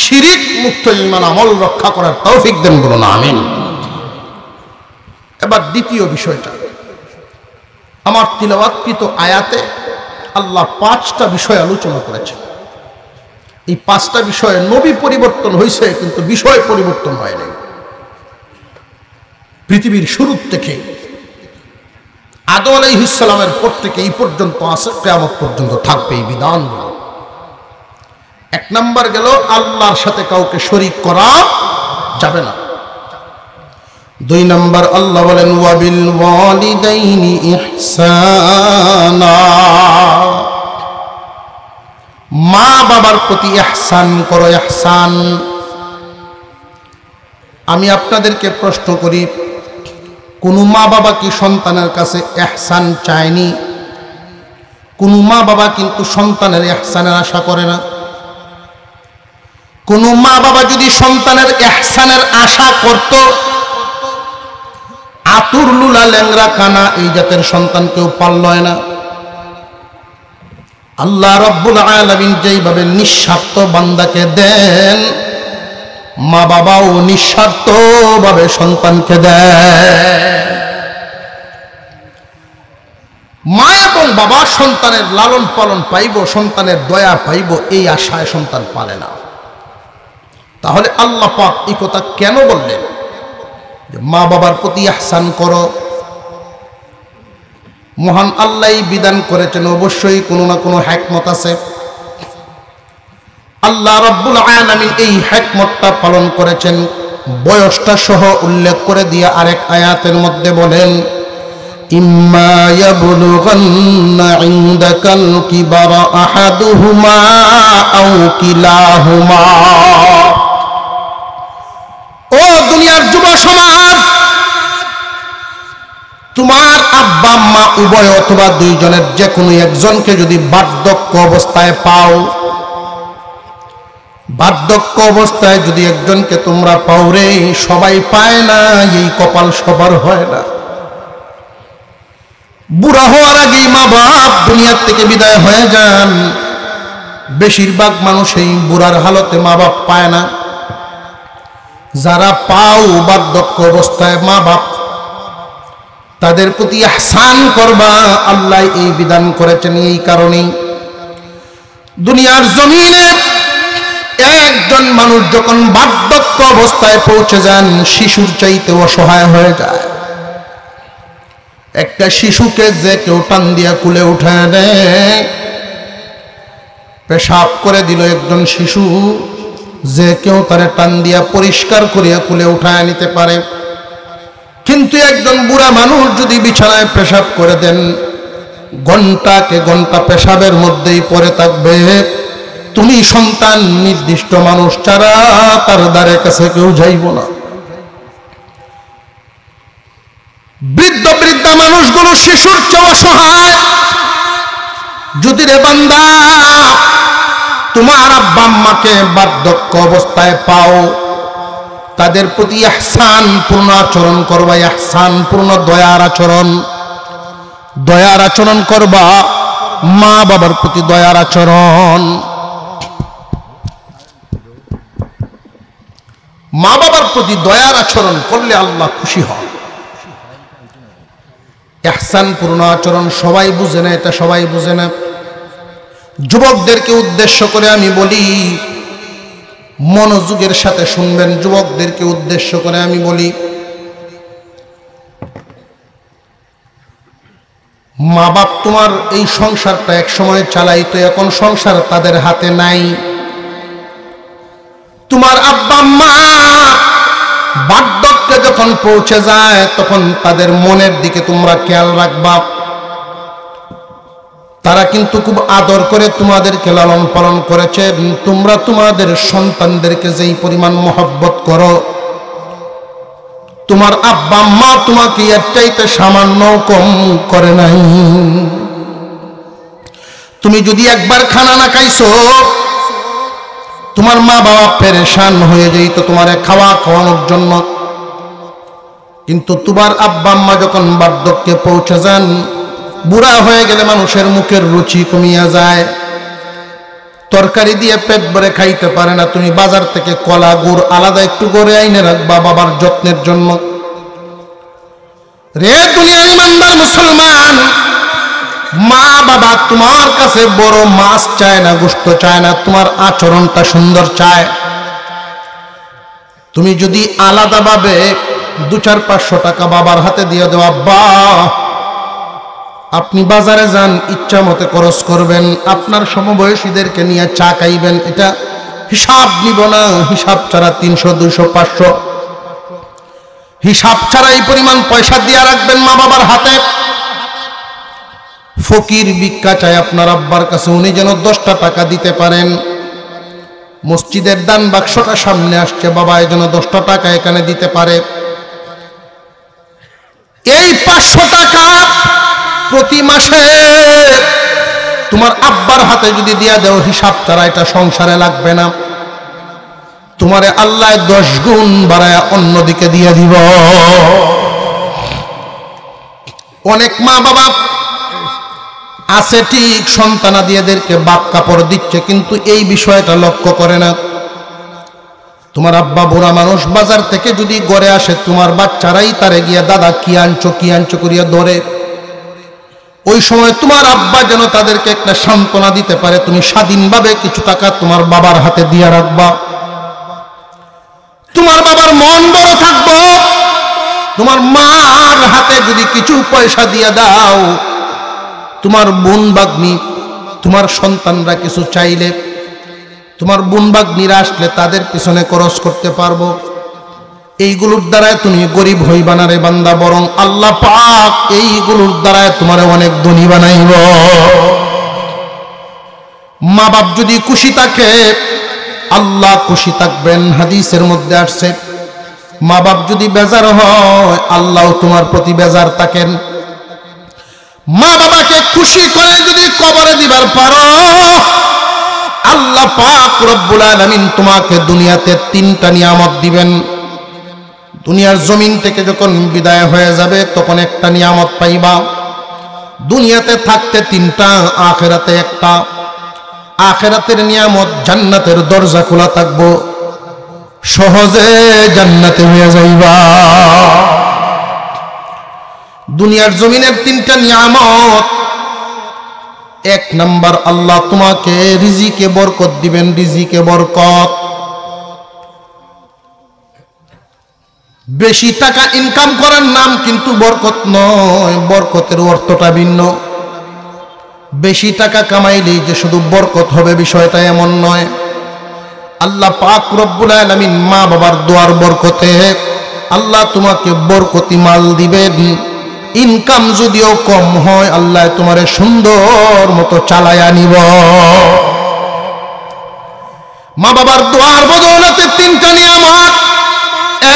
শিরিক মুক্ত ঈমান আমল রক্ষা করার তৌফিক দেন, বলুন আমিন। এবার দ্বিতীয় বিষয়টা, আমার তিলাওয়াতকৃত আয়াতে আল্লাহ 5টা বিষয় আলোচনা করেছেন। এই 5টা বিষয়ে নবী পরিবর্তন হয়েছে, কিন্তু বিষয় পরিবর্তন হয় নাই। পৃথিবীর শুরু থেকে আদম আলাইহিস সালামের পর থেকে এই পর্যন্ত আছে, কিয়ামত পর্যন্ত থাকবে এই বিধানগুলো। 1 নাম্বার গেল, আল্লাহর সাথে কাউকে শরীক করা যাবে না। 2 নাম্বার, আল্লাহ বলেন ওয়াবিল ওয়ালিদাইনি ইহসানা, মা বাবার প্রতি ইহসান করো, ইহসান। আমি আপনাদেরকে প্রশ্ন করি, কোন মা বাবা কি সন্তানের কাছে ইহসান চায়নি? কোন মা বাবা কিন্তু সন্তানের ইহসানের আশা করে না। কোন মা বাবা যদি সন্তানের ইহসানের আশা করত, আতুর লুলা ল্যাংরা কানা এই জাতের সন্তান কেউ পাল্লয় না। আল্লাহ রাব্বুল আলামিন যেইভাবে নিঃস্বার্থ বান্দাকে দেন, মা বাবাও নিঃস্বার্থভাবে সন্তানকে দেয়। মা এবং বাবা সন্তানের লালন পালন পাইব, সন্তানের দয়া পাইব, এই আশায় সন্তান পালে না। তাহলে আল্লাহ পাক এই কথা কেন বললেন যে মা বাবার প্রতি ইহসান করো? মহান আল্লাহই বিধান করেছেন, অবশ্যই কোনো না কোনো হিকমত আছে। আল্লাহ রাব্বুল আলামিন এই হিকমতটা পালন করেছেন, বয়সটা সহ উল্লেখ করে দিয়ে আরেক আয়াতের মধ্যে বলেন, ইম্মা ইয়াবলুগান্না ইনদাকাল কিবারা আহাদুহুমা আও কিলাহুমা। ও দুনিয়ার যুব সমাজ, তোমার আব্বা আম্মা উভয় অথবা দুইজনের যে কোনো একজনকে যদি বার্ধক্য অবস্থায় পাও, বার্ধক্য অবস্থায় যদি একজনকে তোমরা পাও রে, সবাই পায় না, এই কপাল সবার হয় না। বুড়া হওয়ার আগেই মা বাপ দুনিয়ার থেকে বিদায় হয়ে যান। বেশিরভাগ মানুষ এই বুড়ার হালতে মা বাপ পায় না। যারা পাও বার্ধক্য অবস্থায় মা বাপ, তাদের প্রতি ইহসান করবা। আল্লাহ এই বিধান করেছেন এই কারণেই। দুনিয়ার জমিনে একজন মানুষ যখন বার্ধক্য অবস্থায় পৌঁছে যান, শিশুর চাইতে অসহায় হয়ে যায়। একটা শিশুকে যে কেউ টান দিয়া কুলে উঠায় দেয়, পেশাব করে দিল একজন শিশু, যে কেউ তারে টান দিয়া পরিষ্কার করিয়া কুলে উঠায় নিতে পারে। কিন্তু একজন বুড়া মানুষ যদি বিছানায় পেশাব করে দেন, ঘন্টাকে ঘন্টা পেশাবের মধ্যেই পড়ে থাকবে। তুমি সন্তান নির্দিষ্ট মানুষ ছাড়া তার দ্বারে কাছে কেউ যাইব না। বৃদ্ধ বৃদ্ধা মানুষগুলো শিশুর চেয়ে অসহায়। যদি রে বান্দা তোমার আব্বা আম্মাকে বার্ধক্য অবস্থায় পাও, তাদের প্রতি ইহসান পূর্ণ আচরণ করবা, ইহসান পূর্ণ দয়ার আচরণ, দয়ার আচরণ করবা। মা বাবার প্রতি দয়ার আচরণ, মা বাবার প্রতি দয়ার আচরণ করলে আল্লাহ খুশি হন। ইহসান পূর্ণ আচরণ সবাই বুঝে না, এটা সবাই বুঝে না। যুবকদেরকে উদ্দেশ্য করে আমি বলি, মনোযোগের সাথে শুনবেন। যুবকদেরকে উদ্দেশ্য করে আমি বলি, মা বাপ তোমার এই সংসারটা এক সময় চালাইতো, এখন সংসার তাদের হাতে নাই। তোমার আব্বা মা বার্ধক্যে যখন পৌঁছে যায়, তখন তাদের মনের দিকে তোমরা খেয়াল রাখবা। তারা কিন্তু খুব আদর করে তোমাদেরকে লালন পালন করেছে। তোমরা তোমাদের সন্তানদেরকে যেই পরিমাণ মহব্বত করো, তোমার আব্বা মা তোমাকে এর চাইতে সামান্য কম করে নাই। তুমি যদি একবার খানা না খাইছো, তোমার মা বাবা পেরেশান হয়ে যাইতো তোমার খাওয়ানোর জন্য। কিন্তু তোমার আব্বা আম্মা যখন বার্ধক্যে পৌঁছে যান, বুড়া হয়ে গেলে মানুষের মুখের রুচি কমিয়া যায়, তরকারি দিয়ে পেট ভরে খাইতে পারে না। তুমি বাজার থেকে কলা গুড় আলাদা একটু করে আইনে রাখবা বাবার যত্নের জন্য। রে দুনিয়ার ইমানদার মুসলমান, মা বাবা তোমার কাছে বড় মাছ চায় না, গোশত চায় না, তোমার আচরণটা সুন্দর চায়। তুমি যদি আলাদাভাবে 200-500 টাকা বাবার হাতে দিয়ে দেও, আব্বা আপনি বাজারে যান, ইচ্ছা মতে খরচ করবেন, আপনার সমবয়সীদেরকে নিয়ে চা খাইবেন, এটা হিসাব নিব না। হিসাব ছাড়া 300, 200, 500 হিসাব ছাড়া এই পরিমাণ পয়সা দিয়ে রাখবেন মা বাবার হাতে। ফকির ভিক্ষা চায় আপনার আব্বার কাছে, উনি যেন 10টা টাকা দিতে পারেন। মসজিদের দান বাক্সটা সামনে আসছে, বাবা এই যেন 10টা টাকা এখানে দিতে পারে। এই 500 টাকা প্রতি মাসে তোমার আব্বার হাতে যদি দিয়া দেও, হিসাব ছাড়া এটা সংসারে লাগবে না। তোমারে আল্লাহ 10 গুণ বাড়ায়া অন্যদিকে দিয়ে দিব। অনেক মা বাবা আছে ঠিক, সন্তানাদিদেরকে বাপ কাপড় দিচ্ছে, কিন্তু এই বিষয়টা লক্ষ্য করে না। তোমার আব্বা বুড়া মানুষ বাজার থেকে যদি ঘরে আসে, তোমার বাচ্চারাই তারে গিয়া দাদা কি আনছো করিয়া ধরে। ওই সময় তোমার আব্বা যেন তাদেরকে একটা সান্ত্বনা দিতে পারে, তুমি স্বাধীনভাবে কিছু টাকা তোমার বাবার হাতে দিয়ে রাখবা। তোমার বাবার মন বড় থাকবো, তোমার মার হাতে যদি কিছু পয়সা দিয়ে দাও, তোমার বোন বাগ্নি, তোমার সন্তানরা কিছু চাইলে, তোমার বোন বাগ্নিরা আসলে তাদের পিছনে খরচ করতে পারবো। এইগুলোর দ্বারায় তুমি গরিব হইবা না রে বান্দা, বরং আল্লাহ পাক এইগুলোর দ্বারায় তোমার অনেক ধনী বানাইব। মা বাপ যদি খুশি থাকে, আল্লাহ খুশি থাকবেন। হাদিসের মধ্যে আসছে, মা বাপ যদি বেজার হয়, আল্লাহ তোমার প্রতি বেজার থাকেন। মা বাবাকে খুশি করে যদি কবরে দিবার পারো, আল্লাহ পাক রব্বুল আলামিন তোমাকে দুনিয়াতে 3টা নিয়ামত দিবেন। দুনিয়ার জমিন থেকে যখন বিদায় হয়ে যাবে, তখন একটা নিয়ামত পাইবা। দুনিয়াতে থাকতে 3টা, আখিরাতে একটা। আখিরাতের নিয়ামত, জান্নাতের দরজা খোলা থাকবো, সহজে জান্নাতে হয়ে যাইবা। দুনিয়ার জমিনের 3টা নিয়ামত। 1 নাম্বার, আল্লাহ তোমাকে রিজিকে বরকত দিবেন, রিজিকে বরকত। বেশি টাকা ইনকাম করার নাম কিন্তু বরকত নয়, বরকতের অর্থটা ভিন্ন। বেশি টাকা কামাইলেই যে শুধু বরকত হবে বিষয়টা এমন নয়। আল্লাহ পাক রব্বুল আলামিন মা বাবার দোয়ার বরকতে আল্লাহ তোমাকে বরকতি মাল দিবেন। ইনকাম যদিও কম হয়, আল্লাহ তোমারে সুন্দর মতো চালায়া নিব। মা বাবার দোয়ার বদৌলতে 3টা নিয়ামত।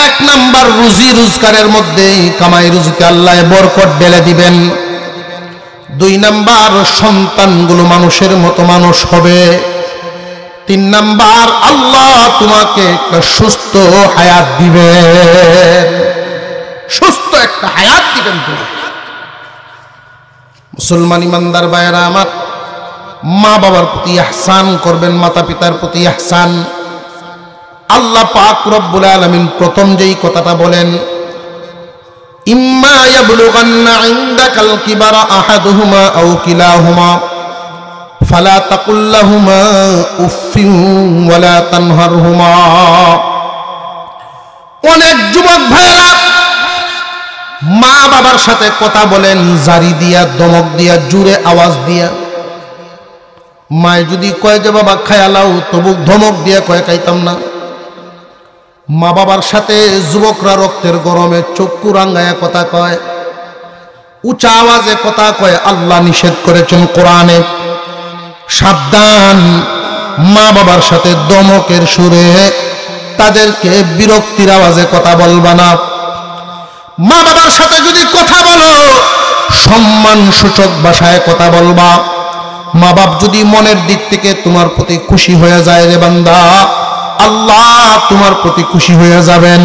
1 নাম্বার, রুজি রোজগারের মধ্যে কামাই রুজিতে আল্লাহ বরকত ঢেলে দিবেন। 2 নাম্বার, সন্তানগুলো মানুষের মতো মানুষ হবে। 3 নাম্বার, আল্লাহ তোমাকে একটা সুস্থ হায়াত দিবেন, সুস্থ একটা হায়াত দিবেন। মুসলমান ইমানদার ভাইয়েরা আমার, মা বাবার প্রতি ইহসান করবেন, মাতা পিতার প্রতি ইহসান। আল্লাহ পাক রব্বুল আলামিন প্রথম যেই কথাটা বলেন, ইম্মা ইয়াবলুগান্না ইনদাকাল কিবারা আহাদুহুমা আও কিলাহুমা ফালা তাকুল লাহুমা উফফিন ওয়ালা তানহারহুমা। অনেক যুবক ভাইরা মা বাবার সাথে কথা বলেন জারি দিয়া, দমক দিয়া, জোরে আওয়াজ দিয়া। মায় যদি কয় যে বাবা খায়ালাও, তবু ধমক দিয়া কয় খাইতাম না। মা বাবার সাথে যুবকরা রক্তের গরমে চক্ষু রাঙ্গায়া কথা কয়, উঁচা আওয়াজে কথা কয়। আল্লাহ নিষেধ করেছেন কোরআনে, সাবধান, মা বাবার সাথে দমকের সুরে, তাদেরকে বিরক্তির আওয়াজে কথা বলবা না। মা বাবার সাথে যদি কথা বলো, সম্মান সূচক ভাষায় কথা বলবা। মা বাপ যদি মনের দিক থেকে তোমার প্রতি খুশি হয়ে যায় রে বান্দা, আল্লাহ তোমার প্রতি খুশি হয়ে যাবেন।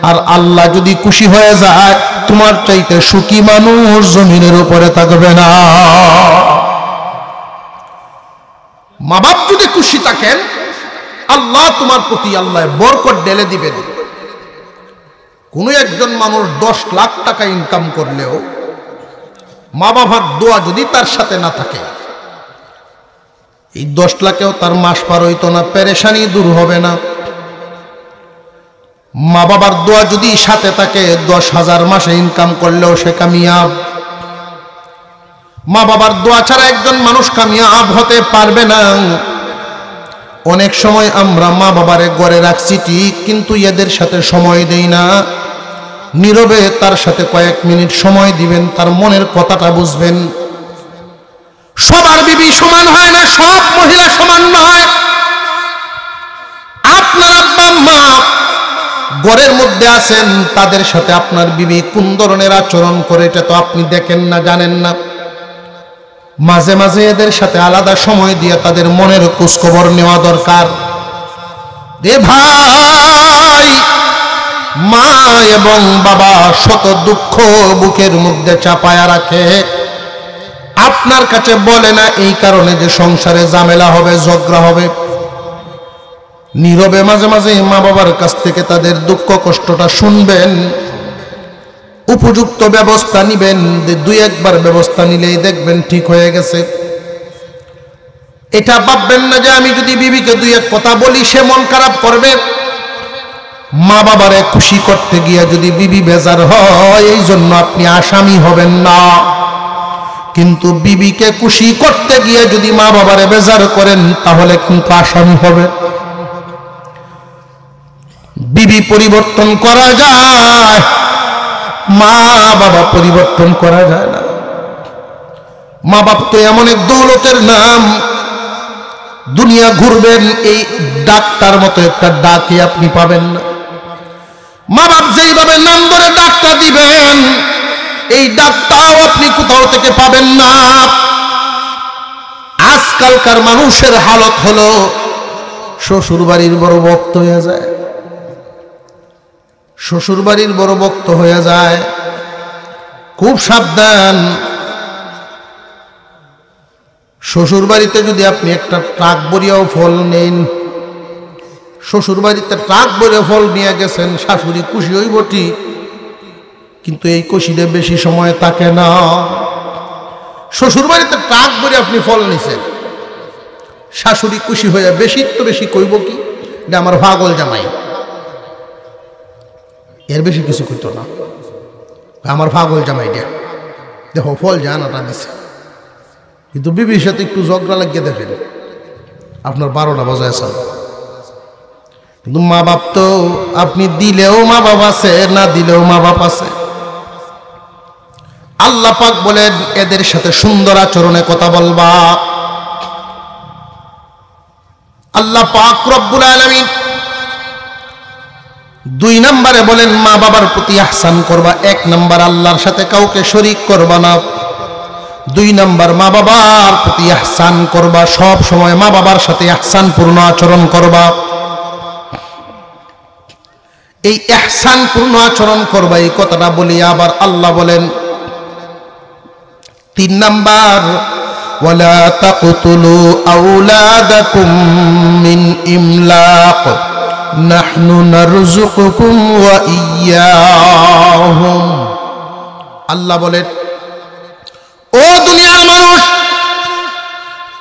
আর আল্লাহ যদি খুশি হয়ে যায়, তোমার চাইতে সুখী মানুষ জমিনের উপরে থাকবে না। মা বাপ যদি খুশি থাকেন, আল্লাহ তোমার প্রতি আল্লাহ বরকত ঢেলে দিবেন। কোন একজন মানুষ 10 লাখ টাকা ইনকাম করলেও মা বাবার দোয়া যদি তার সাথে না থাকে, এই 10 লাখেও তার মাস পার হইতো না, পেরেশানি দূর হবে না। মা বাবার দোয়া যদি সাথে থাকে, 10,000 মাসে ইনকাম করলেও সে কামিয়াব। মা বাবার দোয়া ছাড়া একজন মানুষ কামিয়াব হতে পারবে না। অনেক সময় আমরা মা বাবারে ঘরে রাখছি ঠিক, কিন্তু এদের সাথে সময় দেই না। নীরবে তার সাথে কয়েক মিনিট সময় দিবেন, তার মনের কথাটা বুঝবেন। সবার বিবি সমান হয় না, সব মহিলা সমান নয়। আপনার আব্বা মা ঘরের মধ্যে আছেন, তাদের সাথে আপনার বিবি কোন ধরনের আচরণ করে, এটা তো আপনি দেখেন না, জানেন না। মাঝে মাঝে এদের সাথে আলাদা সময় দিয়ে তাদের মনের খোঁজখবর নেওয়া দরকার। রে ভাই, মা এবং বাবা শত দুঃখ বুকের মধ্যে চাপায়া রাখে, আপনার কাছে বলে না এই কারণে যে সংসারে ঝামেলা হবে, ঝগড়া হবে। নীরবে মাঝে মাঝে মা বাবার কাছ থেকে তাদের দুঃখ কষ্টটা শুনবেন, উপযুক্ত ব্যবস্থা নিবেন। দুই একবার ব্যবস্থা নিলেই দেখবেন ঠিক হয়ে গেছে। এটা ভাববেন না যে আমি যদি বিবিকে দুই এক কথা বলি সে মন খারাপ করবে। মা বাবারে খুশি করতে গিয়ে যদি বিবি বেজার হয়, এই জন্য আপনি আসামি হবেন না। কিন্তু বিবিকে খুশি করতে গিয়ে যদি মা বাবারে বেজার করেন, তাহলে কিন্তু আসামি হবে। বিবি পরিবর্তন করা যায়, মা বাবা পরিবর্তন করা যায় না। মা বাপ তো এমন এক দৌলতের নাম, দুনিয়া ঘুরবেন এই ডাকটার মতো একটা ডাকে আপনি পাবেন না। মা বাপ যেইভাবে নাম ধরে ডাকটা দিবেন, এই ডাকটাও আপনি কোথাও থেকে পাবেন না। আজকালকার মানুষের হালত হলো শ্বশুর বাড়ির বড় ভক্ত হয়ে যায়, শ্বশুর বাড়ির বড় ভক্ত হয়ে যায়। খুব সাবধান। শ্বশুর বাড়িতে যদি আপনি একটা ট্রাক ভরিয়াও ফল নেন, শ্বশুর বাড়িতে ট্রাক ভরে ফল নিয়ে গেছেন, শাশুড়ি খুশি হইব ঠিক, কিন্তু এই খুশিতে বেশি সময় থাকে না। শ্বশুর বাড়িতে ট্রাক ভরে আপনি ফল নিছেন, শাশুড়ি খুশি হয়ে বেশি তো বেশি কইব কি, এটা আমার পাগল জামাই, এর বেশি কিছু করতো না, আমার পাগল জামাই দিয়া দেখো ফল জানাটা দিছে। কিন্তু বিবির সাথে একটু ঝগড়া লাগিয়ে দেখেন, আপনার 12টা বাজায় আছেন। কিন্তু মা বাপ তো আপনি দিলেও মা বাপ আছে, না দিলেও মা বাপ আছে। আল্লাহ পাক বলেন এদের সাথে সুন্দর আচরণে কথা বলবা। আল্লাহ পাক রব্বুল আলামিন 2 নম্বরে বলেন মা বাবার প্রতি ইহসান করবা। 1 নম্বর আল্লাহর সাথে কাউকে শরীক করবা না। 2 নম্বর মা বাবার প্রতি ইহসান করবা, সব সময় মা বাবার সাথে ইহসানপূর্ণ আচরণ করবা। এই ইহসানপূর্ণ আচরণ করবা, এই কথাটা বলি আবার আল্লাহ বলেন 3 নম্বর, ওয়ালা তাকতুলু আওলাদাকুম মিন ইমলাক নাহনু নারযুকুকুম ওয়া ইয়্যাহুম। আল্লাহ বলেন ও দুনিয়ার মানুষ,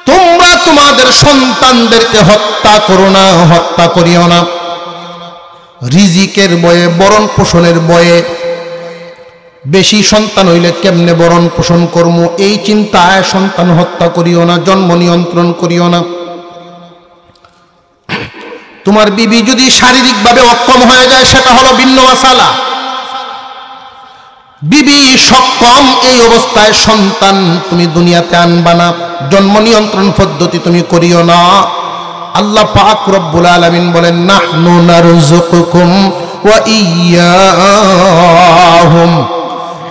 তোমরা তোমাদের সন্তানদেরকে হত্যা করো না, হত্যা করিও না। রিজিকের বয়ে, বরণ পোষণের বয়ে, বেশি সন্তান হইলে কেমনে বরণ পোষণ করবো এই চিন্তায় সন্তান হত্যা করিও না, জন্ম নিয়ন্ত্রণ করিও না। তোমার বিবি যদি শারীরিকভাবে অক্ষম হয়ে যায় সেটা হলো ভিন্ন মাসালা। বিবি সক্ষম, এই অবস্থায় সন্তান তুমি দুনিয়াতে আনবা না, জন্ম নিয়ন্ত্রণ পদ্ধতি তুমি করিও না। আল্লাহ পাক রব্বুল আলামিন বলেন নাহনু নারযুকুকুম ওয়া ইয়্যাহুম।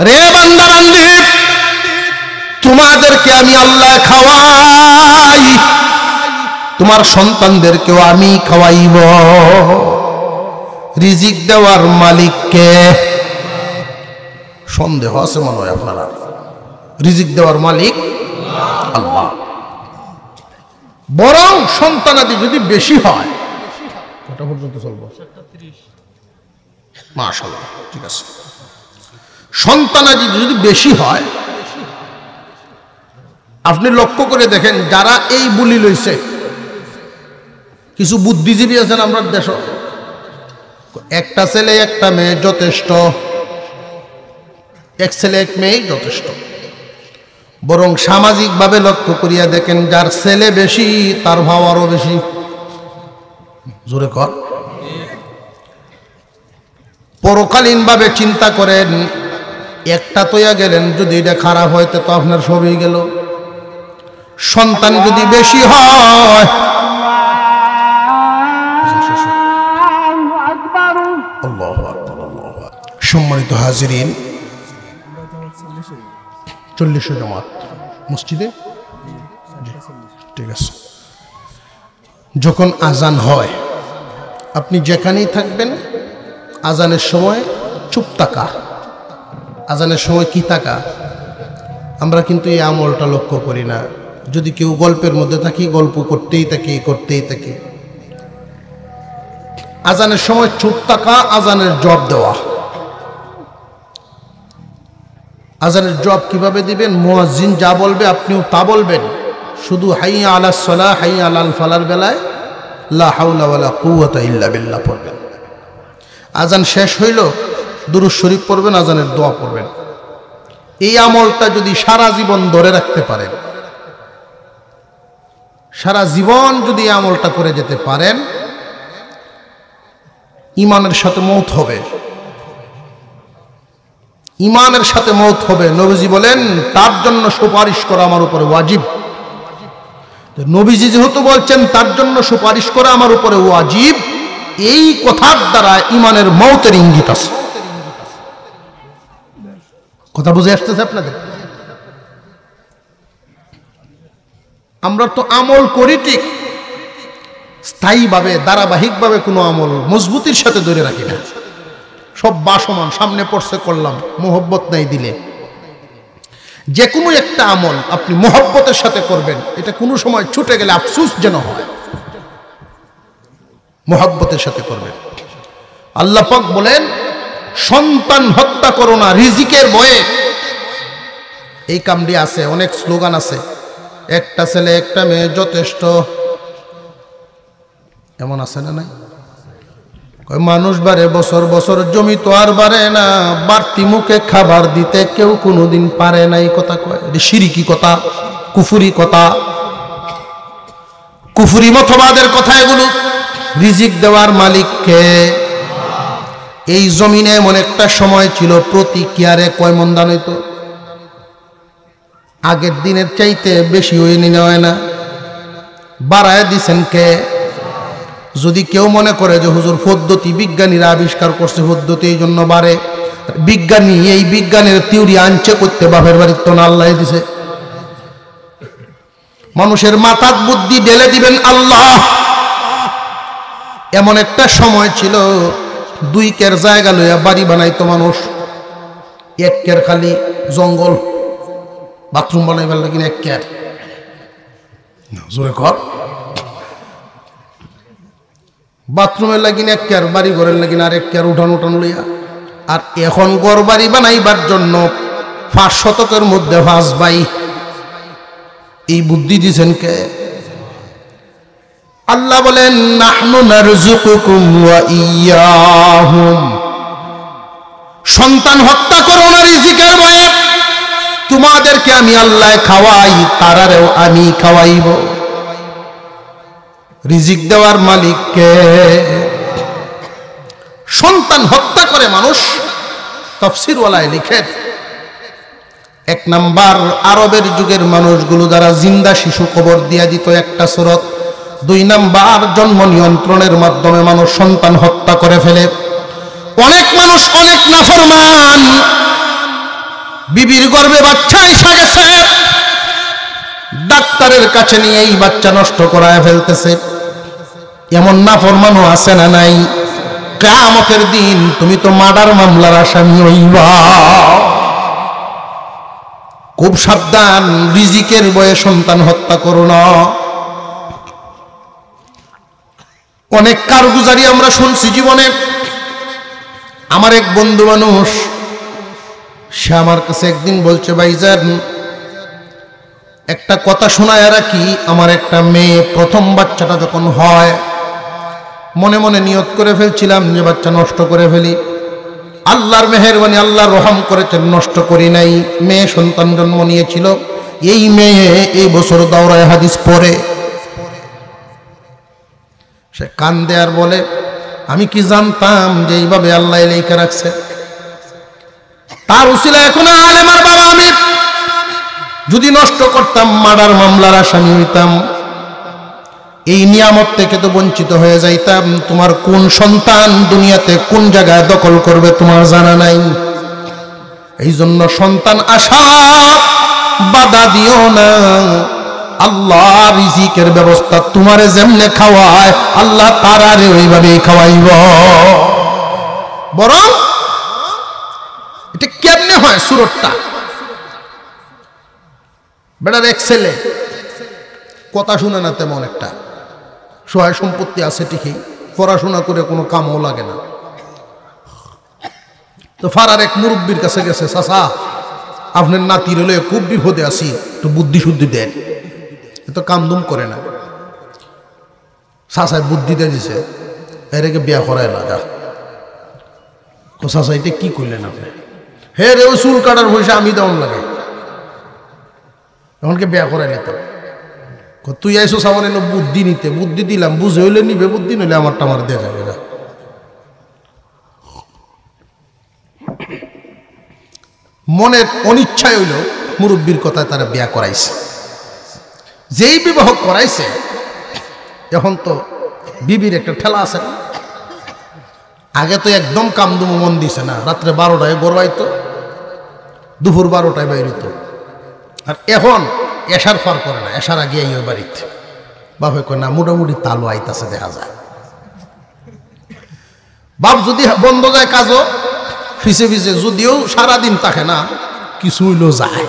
রে বান্দা বান্দি, তোমাদেরকে আমি আল্লাহ খাওয়াই, তোমার সন্তানদেরকেও আমি খাওয়াইব। রিজিক দেওয়ার মালিককে সন্দেহ আছে মনে হয় আপনারা? রিজিক দেওয়ার মালিক আল্লাহ। বরং সন্তানাদি যদি বেশি হয়, কটা পর্যন্ত চলবো? মাশাআল্লাহ, ঠিক আছে। সন্তানাদি যদি বেশি হয়, আপনি লক্ষ্য করে দেখেন যারা এই বুলি লইছে, কিছু বুদ্ধিজীবী আছেন আমরা দেশ, একটা ছেলে একটা মেয়ে যথেষ্ট, এক ছেলে এক মেয়ে যথেষ্ট। বরং সামাজিকভাবে লক্ষ্য করিয়া দেখেন যার ছেলে বেশি তার ভাব আরো বেশি। জোরে কর। পরকালীনভাবে চিন্তা করেন, একটা তৈয়া গেলেন, যদি এটা খারাপ হয় তো আপনার সবই গেল। সন্তান যদি বেশি হয়, সম্মানিত হাজিরিন, 40 জামাত মসজিদে, ঠিক আছে। যখন আজান হয়, আপনি যেখানেই থাকবেন আজানের সময় চুপ থাকা। আজানের সময় কি থাকা? আমরা কিন্তু এই আমলটা লক্ষ্য করি না। যদি কেউ গল্পের মধ্যে থাকি, গল্প করতেই থাকি। আজানের সময় চুপ থাকা, আজানের জবাব দেওয়া। আজানের জবাব কিভাবে দিবেন? মুয়াজ্জিন যা বলবে আপনিও তা বলবেন। শুধু হাইয়া আলাস সালাহ, হাইয়া আলাল ফালার বেলায় লা হাওলা ওয়ালা কুওয়াতা ইল্লা বিল্লাহ পড়বেন। আজান শেষ হইল দুরূদ শরীফ পড়বেন, আজানের দোয়া পড়বেন। এই আমলটা যদি সারা জীবন ধরে রাখতে পারেন, সারা জীবন যদি এই আমলটা করে যেতে পারেন, ঈমানের সাথে মওত হবে, ঈমানের সাথে মওত হবে। নবীজি বলেন তার জন্য সুপারিশ করা আমার উপরে ওয়াজিব। নবীজি যেহেতু বলছেন তার জন্য সুপারিশ করা আমার উপরে ওয়াজিব, এই কথার দ্বারা ঈমানের মওতের ইঙ্গিত আছে। কথা বুঝে আসতেছে আপনাদের? আমরা তো আমল করি ঠিক, স্থায়ীভাবে ধারাবাহিকভাবে কোনো আমল মজবুতির সাথে ধরে রাখি না। সব বাসমান সামনে পড়ছে করলাম, মোহব্বত নাই দিলে। যে কোনো একটা আমল আপনি মোহব্বতের সাথে করবেন, এটা কোনো সময় ছুটে গেলে আফসোস যেন হয়। মোহব্বতের সাথে করবেন। আল্লাহ পাক বলেন সন্তান হত্যা করো না রিজিকের ভয়ে। এই কামটি আছে, অনেক স্লোগান আছে, একটা ছেলে একটা মেয়ে যথেষ্ট, এমন আছে না? নাই? মানুষ বাড়ে বছর বছর, জমি তো আর বাড়ে না, বাড়তি মুখে খাবার দিতে কেউ কোনোদিন পারে না। এই কথা কয়, শিরকি কথা, কুফুরি কথা, কুফুরি মতবাদের কথা এগুলো। রিজিক দেওয়ার মালিককে। এই জমিনে এমন একটা সময় ছিল প্রতি কিয়ারে কয় মন ধান হইতো? আগের দিনের চাইতে বেশি হয়ে নিয়ে হয় না, বাড়ায় দিছেন কে? যদি কেউ মনে করে যে হুজুর পদ্ধতি বিজ্ঞানীরা আবিষ্কার করছে, পদ্ধতি এই জন্য বাড়ে, বিজ্ঞানী এই বিজ্ঞানের থিওরি আনছে করতে বাপের বাড়ির তো না, আল্লাহ দিছে। মানুষের মাথার বুদ্ধি ঢেলে দিবেন আল্লাহ। এমন একটা সময় ছিল 2 কের জায়গা লইয়া বাড়ি বানাইতো মানুষ, 1 কের খালি জঙ্গল, বাথরুম বানাইবার লাগি 1 কের, জোরে কর, বাথরুমের লাগিন 1 কের, বাড়ি ঘরের লাগিন আর 1 কের, উঠান উঠান লইয়া। আর এখন ঘর বাড়ি বানাইবার জন্য 5 শতকের মধ্যে 5 ভাই। এই বুদ্ধি দিছেন কে? আল্লাহ বলেন নাহনু নারযুকুকুম ওয়া ইয়াহুম। সন্তান হত্যা করো না রিজিকের ভয়ে, তোমাদেরকে আমি আল্লাহ খাওয়াই, তারারেও আমি খাওয়াইব। রিজিক দেওয়ার মালিককে। সন্তান হত্যা করে মানুষ, তাফসীরওয়ালায় লিখেন 1 নাম্বার আরবের যুগের মানুষগুলো যারা জিন্দা শিশু কবর দিয়া দিত একটা সূরত। 2 নাম্বার জন্ম নিয়ন্ত্রণের মাধ্যমে মানুষ সন্তান হত্যা করে ফেলে। অনেক মানুষ অনেক নাফরমান, বিবির গর্ভে বাচ্চা এসে গেছে, ডাক্তারের কাছে নিয়ে এই বাচ্চা নষ্ট করায় ফেলতেছে। এমন নাফরমানও আছে না নাই? কিয়ামতের দিন তুমি তো মার্ডার মামলার আসামি হইবা। খুব সাবধান, রিজিকের ভয়ে সন্তান হত্যা করো না। অনেক কারগুজারি আমরা শুনছি জীবনে। আমার এক বন্ধু মানুষ, সে আমার কাছে একদিন বলছে, ভাইজান একটা কথা শোনায় রাখি, আমার একটা মেয়ে প্রথম বাচ্চাটা যখন হয়, মনে মনে নিয়ত করে ফেলছিলাম যে বাচ্চা নষ্ট করে ফেলি। আল্লাহর মেহেরবানি, আল্লাহর রহম করেছেন, নষ্ট করি নাই। মেয়ে সন্তান জন্ম নিয়েছিল। এই মেয়ে এই বছর দাওরায়ে হাদিস পড়ে। সে কান্দে আর বলে, আমি কি জানতাম যে এইভাবে আল্লাহ লেখা রাখছে। তার উসিলা এখন আলেমার বাবা আমি যদি নষ্ট করতাম মার্ডার মামলার আসামি হইতাম, এই নিয়ামত থেকে তো বঞ্চিত হয়ে যাইতাম। তোমার কোন সন্তান দুনিয়াতে কোন জায়গায় দখল করবে তোমার জানা নাই। এই জন্য সন্তান আশা বাধা দিও না। আল্লাহ রিজিকের ব্যবস্থা তোমারে যেমনে খাওয়ায়, আল্লাহ তারারে ওইভাবেই খাওয়াইব। বরং এটা কেমনে হয় সুরতটা, বেটার এক ছেলে কথা শুনে না, তেমন একটা সহায় সম্পত্তি আছে ঠিকই, পড়াশোনা করে কোনো কামও লাগে না। তো ফারার এক মুরব্বীর কাছে গেছে, চাচা আপনার নাতির হলে খুব বিপদে আছি, একটু বুদ্ধি শুদ্ধি দেন। এ তো কামদুম করে না। চাচায় বুদ্ধি দিয়ে দিছে, এরকে বিয়া করায় না। চাচা এটা কি করলেন আপনি? হে রে, ওই চুল কাটার পয়সা আমি দেওয়ান লাগে, এমনকি বিয়া করাই নিতাম। তুই আইসো আমার এনে বুদ্ধি নিতে, বুদ্ধি দিলাম, বুঝে হইলে নিবে, বুদ্ধি নইলে আমারটা আমার দেখা যাবে। মনের অনিচ্ছায় হইল মুরব্বীর কথায় তারা বিয়া করাইছে। যেই বিবাহ করাইছে, এখন তো বিবির একটা ঠেলা আছে। আগে তো একদম কামদুমো মন দিছে না, রাত্রে 12টায় গড়াইতো, দুপুর 12টায় বাইরিত। আর এখন এশার ফার করে না, এশার আগে এই বাড়িতে বাপে কয় না, মোটামুটি তালু আইতাছে দেখা যায়। বাপ যদি বন্ধ যায় কাজও ফিসে ফিসে, যদিও সারাদিন থাকে না, কিছু হইলেও যায়।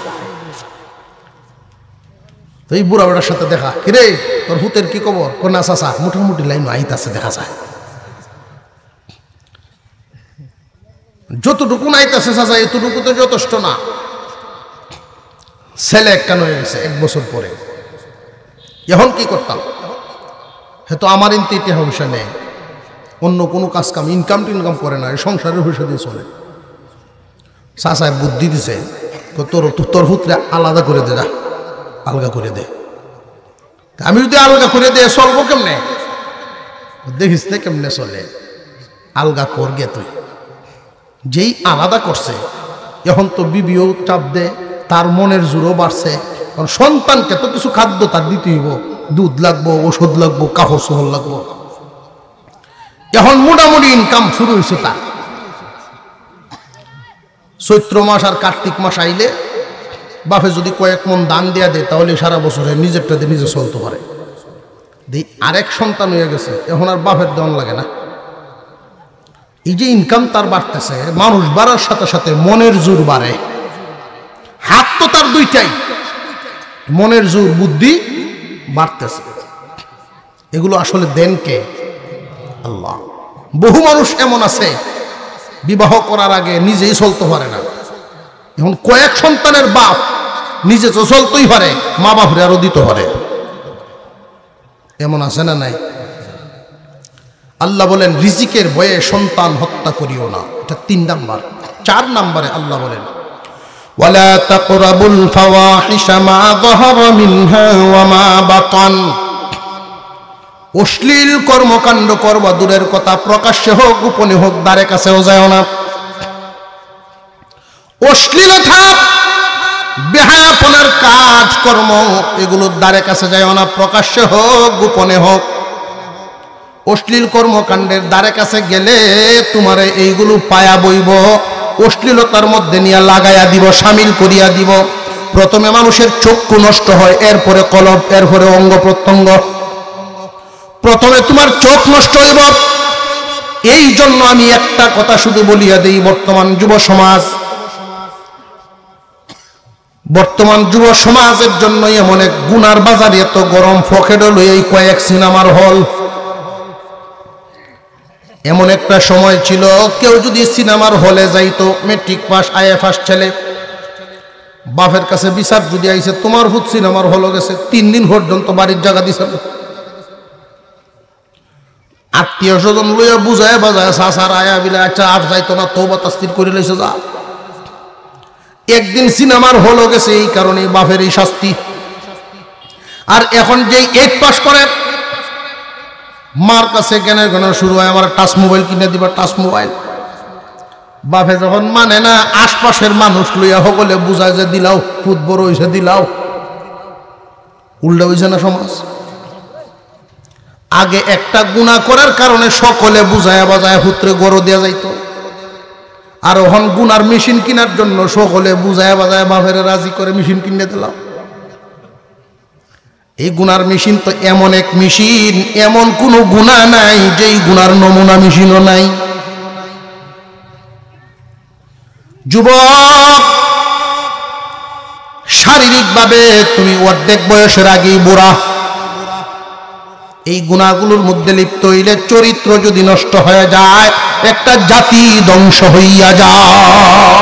তো এই বুড়া বেড়ার সাথে দেখা, কিরে তোর হুতের কি খবর? কোনা চাচা মোটামুটি লাইন আইতাছে দেখা যায়। যতটুকু আইতাছে চাচা, এতটুকু তো যথেষ্ট না। ছেলে একখান হয়ে গেছে 1 বছর পরে। এখন কি করতাম? হয়তো আমার ইনতে পয়সা নেই, অন্য কোনো কাজ কাম ইনকাম টিনকাম করে না, সংসারের পয়সা দিয়ে চলে। চাচায় বুদ্ধি দিছে, তোর হুতরে আলাদা করে দে, আলগা করে দে। আমি যদি আলগা করে দে চলবো কেমনে? দেখিস না কেমনে চলে, আলগা কর গে তুই। যেই আলাদা করছে, এখন তো বিবিও চাপ দে, তার মনের জোরও বাড়ছে। কারণ সন্তানকে তো কিছু খাদ্য তার দিতে হইব, দুধ লাগবো, ওষুধ লাগবো, কাপড় সোহল লাগবো। এখন মোটামুটি ইনকাম শুরু হয়েছে তার। চৈত্র মাস আর কার্তিক মাস আইলে বাপে যদি কয়েক মন দান দেয়া দেয়, তাহলে সারা বছরে নিজেরটা দিয়ে নিজে চলতে পারে। আরেক সন্তান হয়ে গেছে, এখন আর বাপের দেওয়ান লাগে না। এই যে ইনকাম তার বাড়তেছে, মানুষ বাড়ার সাথে সাথে মনের জোর বাড়ে। হাত তো তার দুইটাই, মনের জোর বুদ্ধি বাড়তেছে। এগুলো আসলে দেন কে? আল্লাহ। বহু মানুষ এমন আছে বিবাহ করার আগে নিজেই চলতে পারে না, এখন কয়েক সন্তানের বাপ নিজে তো চলতেই পারে, মা বাপরে আরো দিতে পারে। এমন আছে না নাই? আল্লাহ বলেন রিজিকের ভয়ে সন্তান হত্যা করিও না, এটা 3 নাম্বার। 4 নম্বরে আল্লাহ বলেন ওয়ালা তাকরাবুল ফাওয়াহিশা মা যাহারা মিনহা ওয়া মা বাতান। অশ্লীল কর্মকাণ্ড করবা দূরের কথা, প্রকাশ্যে হোক গোপনে হোক, দ্বারে কাছেও যায় না। অশ্লীলতা, বেহায়াপনার কাজ কর্ম, এগুলো দ্বারে কাছে যায় না, প্রকাশ্যে হোক গোপনে হোক। অশ্লীল কর্মকাণ্ডের দ্বারে কাছে গেলে তোমারে এইগুলো পায়া বইব, অশ্লীলতার মধ্যে নিয়ে লাগাইয়া দিব, সামিল করিয়া দিব। প্রথমে মানুষের চক্ষু নষ্ট হয়, এরপরে কলব, এরপরে অঙ্গ প্রত্যঙ্গ। প্রথমে তোমার চোখ নষ্ট হইব। এই জন্য আমি একটা কথা শুধু বলিয়া দেই, বর্তমান যুব সমাজের জন্য এমন এক গুনার বাজারে এত গরম, ফকেট হল এই কয়েক সিনেমার হল। এমন একটা সময় ছিল, কেউ যদি সিনেমার হলে যাইতো, মেট্রিক পাস IFS ছেলে, বাপের কাছে বিচার যদি আইছে, তোমার হুত সিনেমার হল গেছে, 3 দিন পর্যন্ত বাড়ির জায়গা দিছে না। আত্মীয় স্বজন লইয়া বুঝায় বাজায় সাসার আয়া বিলে, আচ্ছা আর যাইতো না, তওবা তাসতির করে লইছে যা। একদিন সিনেমার হলো গেছে, এই কারণে বাপের এই শাস্তি। আর এখন যেই 8 পাস করে, মার কাছে জ্ঞানের জ্ঞান শুরু হয়, আমার টাচ মোবাইল কিনে দিবা, টাচ মোবাইল। বাপে যখন মানে না, আশপাশের মানুষ লইয়া সকলে বুঝায় যে দিলাও, ফুট বড় হইছে দিলাও। উল্টা হইছে না সমাজ? আগে একটা গুনাহ করার কারণে সকলে বুঝায় বাজায় পুত্রে গরু দেয়া যাইত, আর এখন গুনার মেশিন কেনার জন্য সকলে বুঝায় বাজায় বাপের রাজি করে মেশিন কিনে দিলাম। এই গুনার মেশিন তো এমন এক মেশিন, এমন কোনো গুনাহ নাই যেই গুনার নমুনা মেশিনও নাই। যুবক, শারীরিকভাবে তুমি অর্ধেক বয়সের আগেই বুড়া, এই গুনাহগুলোর মধ্যে লিপ্ত হইলে চরিত্র যদি নষ্ট হয়ে যায় একটা জাতি ধ্বংস হইয়া যায়।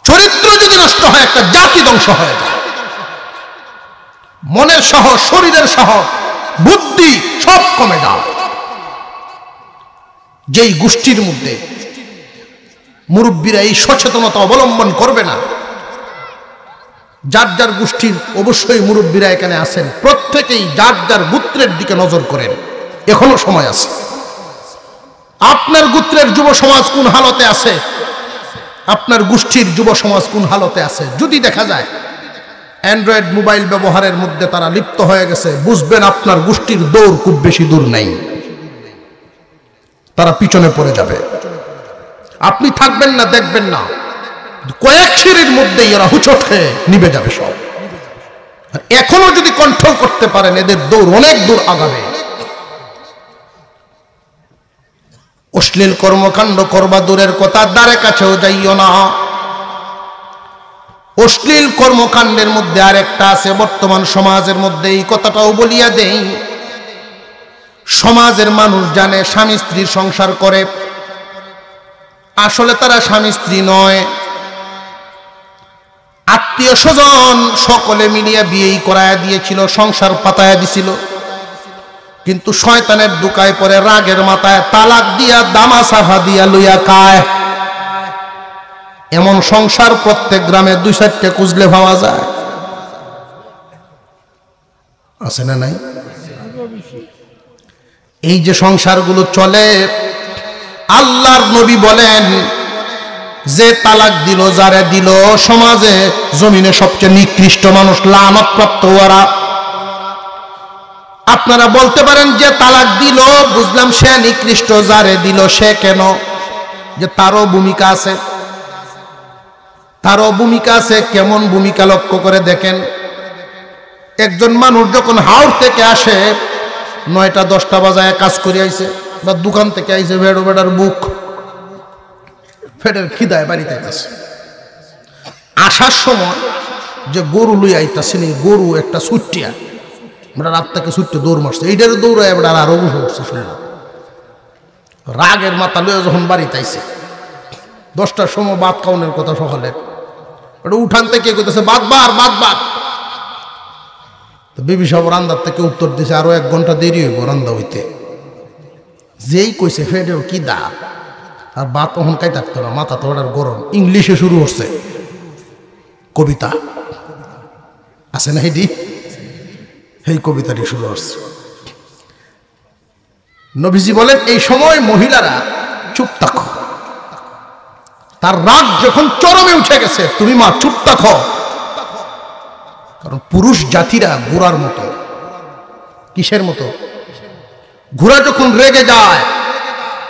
চরিত্র যদি নষ্ট হয় একটা জাতি ধ্বংস হয়ে যায়। মনের সহ শরীরের সহ বুদ্ধি সব কমে যায়। যেই গোষ্ঠীর মধ্যে মুরব্বীরা এই সচেতনতা অবলম্বন করবে না, যার যার গোষ্ঠীর অবশ্যই মুরব্বীরা এখানে আছেন, প্রত্যেকেই যার যার গোত্রের দিকে নজর করেন, এখনো সময় আছে। আপনার গোত্রের যুব সমাজ কোন হালতে আছে, আপনার গোষ্ঠীর যুব সমাজ কোন হালতে আছে, যদি দেখা যায় অ্যান্ড্রয়েড মোবাইল ব্যবহারের মধ্যে তারা লিপ্ত হয়ে গেছে, বুঝবেন আপনার গোষ্ঠীর দৌড় খুব বেশি দূর নাই, তারা পিছনে পড়ে যাবে। আপনি থাকবেন না, দেখবেন না, কয়েক সিঁড়ির মধ্যেই এরা হুচট খেয়ে নিভে যাবে সব। এখনো যদি কন্ট্রোল করতে পারেন এদের দৌড় অনেক দূর আগাবে। অশ্লীল কর্মকাণ্ড করবা দূরের কথা, দ্বারে কাছেও যাইও না। অশ্লীল কর্মকাণ্ডের মধ্যে আরেকটা আছে বর্তমান সমাজের মধ্যে, এই কথাটাও বলিয়া দেই। সমাজের মানুষ জানে স্বামী স্ত্রীর সংসার করে, আসলে তারা স্বামী স্ত্রী নয়, আত্মীয় স্বজন সকলে মিলিয়ে বিয়েই করায়া দিয়েছিল, সংসার পাতায়া দিছিল, কিন্তু শয়তানের দুকায় পরে রাগের মাথায় তালাক দিয়া দামা সাফা দিয়া লইয়া খায়। এমন সংসার প্রত্যেক গ্রামে 2-4টা খুঁজলে পাওয়া যায়, আছে না নাই? এই যে সংসারগুলো চলে, আল্লাহর নবী বলেন যে তালাক দিল, যারে দিল সমাজে জমিনে সবচেয়ে নিকৃষ্ট মানুষ, লানত-প্রাপ্ত ওরা। আপনারা বলতে পারেন যে তালাক দিল, বুঝলাম সে নিকৃষ্ট, যারে দিল সে কেন? যে তারও ভূমিকা আছে, তারও ভূমিকা আছে। কেমন ভূমিকা লক্ষ্য করে দেখেন। একজন মানুষ যখন হাওড় থেকে আসে, 9টা-10টা বাজায় কাজ করে আইছে, বা দোকান থেকে আইছে, বেড়ো বেড়ার বুক ফেটের খিদায় বাড়িতে আইতেছে, আসার সময় যে গরু লই আইতাছে, গরু একটা ছুটিয়া, আমরা রাত থেকে ছুটতে দৌড় মারছে, এইটার দৌড়ায় এবার আরো বসে উঠছে। শুনলাম রাগের মাথা লইয়া যখন বাড়িতে আইছে, 10টার সময় ভাত খাওয়ানোর কথা সকালে, ওটা উঠান থেকে কইতেছে বাদবার বাদবার। বিবি সাহেব রান্দার থেকে উত্তর দিছে আরো 1 ঘন্টা দেরি হইব রান্দা হইতে। যেই কইছে ফেডেও কি দা, আর ভাত তখন খাই থাকতো না, মাথা তো ওটার গরম। ইংলিশে শুরু হচ্ছে কবিতা, আছে না হেডি, এই কবিতাটি শুরু হচ্ছে। নবীজি বলেন এই সময় মহিলারা চুপ থাকো, তার রাগ যখন চরমে উঠে গেছে, তুমি মা চুপ থাকো। কারণ পুরুষ জাতিরা ঘোড়ার মতো। কিসের মতো? ঘোড়া যখন রেগে যায়,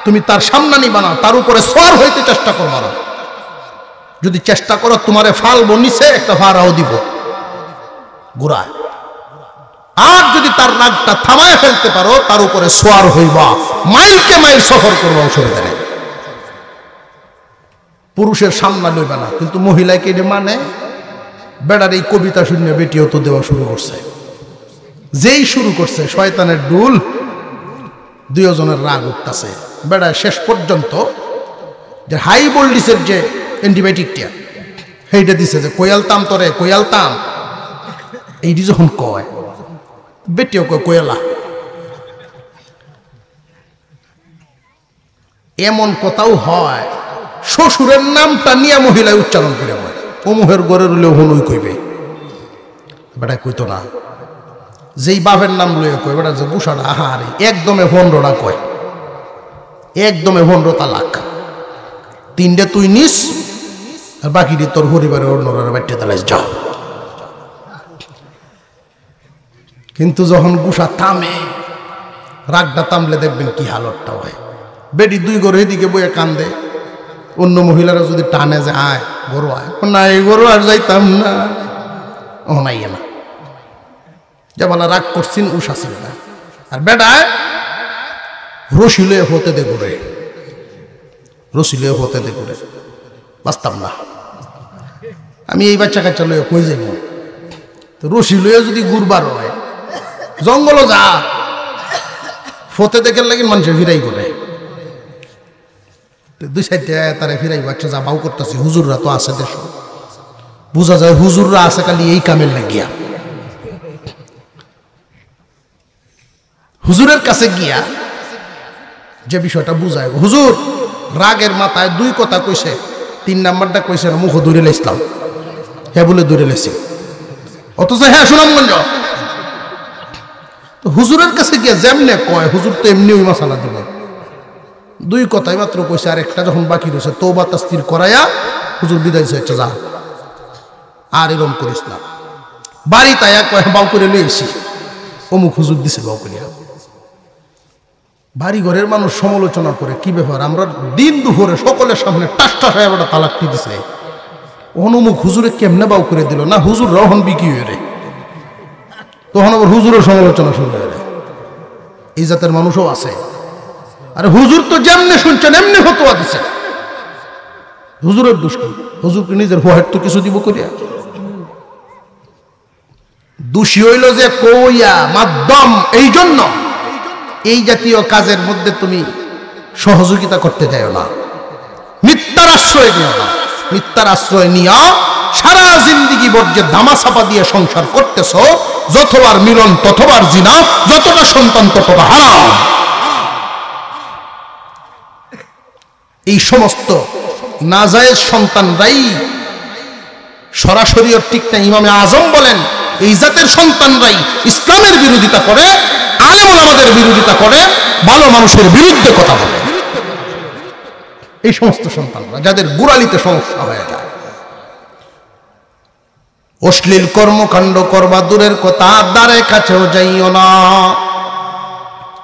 তুমি তার সামনানি বানাও, তার উপরে সওয়ার হইতে চেষ্টা করবা না। যদি চেষ্টা করো তোমারে ফালবো নিচে, একটা ফাড়াও দিব ঘোড়ায়। আর যদি তার রাগটা থামায় ফেলতে পারো, তার উপরে সওয়ার হইবা, মাইলকে মাইল সফর করবা, অসুবিধা নেই। পুরুষের সামনা লইবা না। কিন্তু মহিলাকে এটা মানে, বেড়ার এই কবিতা শুনে বেটিও তো দেওয়া শুরু করছে। যেই শুরু করছে শয়তানের ডুল, 2 জনের রাগ উঠতেছে। বেড়ায় শেষ পর্যন্ত যে হাই ভোল্টেজের যে অ্যান্টিবায়োটিকটা সেইটা দিছে, যে কোয়ালতাম তরে কোয়ালতাম, এইটি যখন কয়, বেটিও কয় কোয়ালা। এমন কথাও হয়, শ্বশুরের নামটা নিয়ে মহিলায় উচ্চারণ করে হয়, অমুহের ঘরের হলেও হনুই কইবে, বেটা কইতো না। যেই বাপের নাম লইয়া কয়, বেটা যে বুসাটা আহারে, একদমে 15টা কয়, একদমে 15 তালাক। 3টে তুই নিস, আর বাকিটি তোর পরিবারের অন্যরা বাড়িতে তালাইস, যাও। কিন্তু যখন গুসা থামে, রাগটা থামলে দেখবেন কি হালতটা হয়। বেটি 2 ঘর এদিকে বইয়ে কান্দে, অন্য মহিলারা যদি টানে যে আয় গরু আয়, না এই গরু আর যাইতাম না, ও নাই না, যে বলা রাগ করছেন উষা ছিল না। আর বেটায় রশি লয়ে হতে দে ঘুরে, রশি লয়ে হতে দে ঘুরে, বাঁচতাম না আমি এই বাচ্চা কাচ্চা লয়ে কই যাইব। তো রশি লয়ে যদি ঘুরবার হয়, জঙ্গল যা ফতে দেখে লাগে মানুষের ফিরাই করে দুই সাইডে তারা ফিরাই বাচ্চা যা বাউ করতেছে হুজুররা তো আছে দেশ বোঝা যায় হুজুররা আছে খালি এই কামের লাগিয়া হুজুরের কাছে গিয়া যে বিষয়টা বুঝায় হুজুর রাগের মাথায় দুই কথা কইছে 3 নাম্বারটা কইছে না মুখ দূরে লাইছিলাম হ্যাঁ বলে দূরে লাইছি অথচ হ্যাঁ সুনামগঞ্জ তো হুজুরের কাছে গিয়া যেমনে কয় হুজুর তো এমনি ওই মশালা দেব দুই কথাই মাত্র কইছে আর একটা যখন বাকি রয়েছে তওবা তাসতির করায়া হুজুর বিদায় দিয়েছে যা আর এরকম করিস না বাড়ি তাইয়া কয় বাউ করে লইছি অমুক হুজুর দিছে বাউ করিয়া বাড়ি ঘরের মানুষ সমালোচনা করে কি ব্যাপার আমরা দিন দুপুরে সকলের সামনে টাস টাস হয়ে একটা তালাকটি দিছে অমুক হুজুরে কেমনে বাউ করে দিল না হুজুর রহন বিকি হয়ে রে তখন আবার হুজুরের সমালোচনা শুরু হয়ে রে এই জাতের মানুষও আছে আরে হুজুর তো যেমনে শুনছেন এমনি ফতোয়া দিছে হুজুরের দোষ কি হুজুরকে নিজের হোয়াইট তো কিছু দিব করিয়া দোষী হইল যে কইয়া মাধ্যম এই জন্য এই জাতীয় কাজের মধ্যে তুমি সহযোগিতা করতে যাও না মিথ্যার আশ্রয় নিও না মিথ্যার আশ্রয় নিয়া সারা জিন্দেগি বর্জ্যে দামাচাপা দিয়ে সংসার করতেছ যতবার মিলন ততবার জিনা যতটা সন্তান ততটা হারাম এই সমস্ত নাজায়েজ সন্তানরাই সরাসরি ঠিক না ইমামে আজম বলেন এই জাতের সন্তানরাই ইসলামের বিরোধিতা করে আলেম ওলামাদের বিরোধিতা করে ভালো মানুষের বিরুদ্ধে কথা বলে এই সমস্ত সন্তানরা যাদের গোড়ালিতে সমস্যা হয়ে যায় অশ্লীল কর্মকাণ্ড করবা দূরের কথা দ্বারে কাছেও যাইও না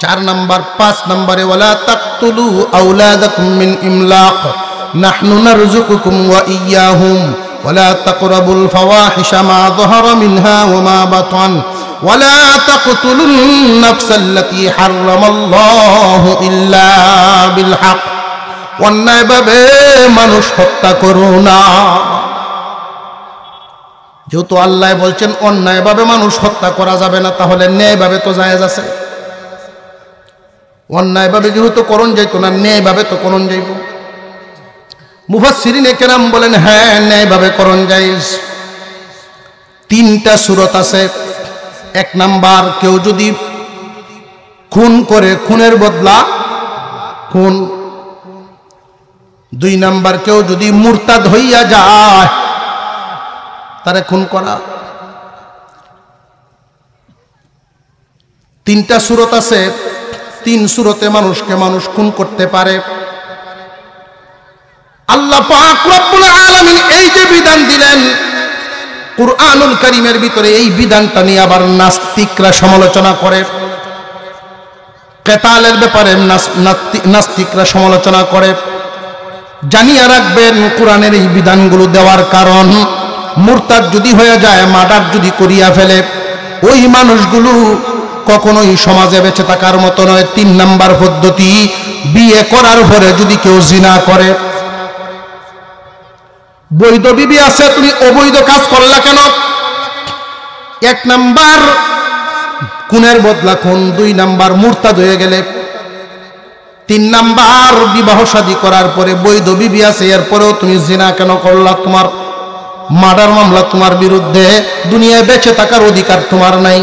4 নাম্বার 5 নম্বরে ওয়ালা তাকতুলু আওলাদাকুম মিন ইমলাক নাহনু নারযুকুকুম ওয়া ইয়্যাহুম ওয়ালা তাকরাবুল ফাওয়াহিশা মা যাহারা মিনহা ওয়া মা বাতান ওয়ালা তাকতুলুন নাফসাল্লাতী হারামাল্লাহু ইল্লা বিল হক অন্যায়ভাবে মানুষ হত্যা করো না যেহেতু আল্লাহ বলছেন অন্যায়ভাবে মানুষ হত্যা করা যাবে না তাহলে ন্যায়ভাবে তো জায়েজ আছে অন্যায়ভাবে যেহেতু করণ যাইতো না ন্যায়ভাবে তো করণ যাইব মুফাসসিরিনে কেরাম বলেন হ্যাঁ ন্যায়ভাবে করণ জায়েজ 3টা সূরত আছে 1 নাম্বার কেউ যদি খুন করে খুনের বদলা খুন 2 নাম্বার কেউ যদি মুরতাদ হইয়া যায় তারে খুন করা 3টা সূরত আছে 3 সূরতে মানুষকে মানুষ খুন করতে পারে আল্লাহ পাক রব্বুল আলামিন এই যে বিধান দিলেন কুরআনুল কারীমের ভিতরে এই বিধানটা নিয়ে আবার নাস্তিকরা সমালোচনা করে কিতালের ব্যাপারে নাস্তিকরা সমালোচনা করে জানিয়ে রাখবেন কোরআনের এই বিধানগুলো দেওয়ার কারণ মুরতাদ যদি হয়ে যায় মার্ডার যদি করিয়া ফেলে ওই মানুষগুলো কখনোই সমাজে বেঁচে থাকার মতো নয় 3 নাম্বার পদ্ধতি বিয়ে করার পরে যদি কেউ জিনা করে বৈধ বিবি আছে তুমি অবৈধ কাজ করলা কেন 1 নাম্বার খুনের বদলা খুন 2 নাম্বার মুরতাদ হয়ে গেলে 3 নাম্বার বিবাহ শাদী করার পরে বৈধ বিবি আছে এরপরেও তুমি জিনা কেন করলা তোমার মার্ডার মামলা তোমার বিরুদ্ধে দুনিয়ায় বেঁচে থাকার অধিকার তোমার নাই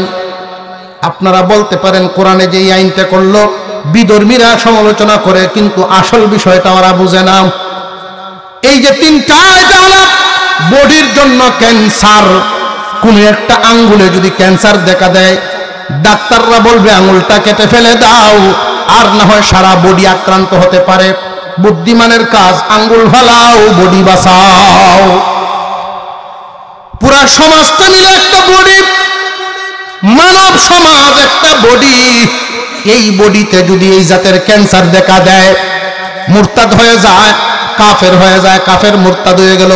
আপনারা বলতে পারেন কোরআনে যে এই আইনটা করলো বিধর্মীরা সমালোচনা করে কিন্তু আসল বিষয়টা ওরা বুঝে না এই যে 3টা এটা হলো বডির জন্য ক্যান্সার কোন একটা আঙ্গুলে যদি ক্যান্সার দেখা দেয় ডাক্তাররা বলবে আঙ্গুলটা কেটে ফেলে দাও আর না হয় সারা বডি আক্রান্ত হতে পারে বুদ্ধিমানের কাজ আঙ্গুল ফালাও বডি বাঁচাও পুরা সমাজটা মিলে একটা বডি মানব সমাজ একটা বডি এই বডিতে যদি এই জাতের ক্যান্সার দেখা দেয় মুরতাদ হয়ে যায় কাফের মুরতাদ হয়ে গেল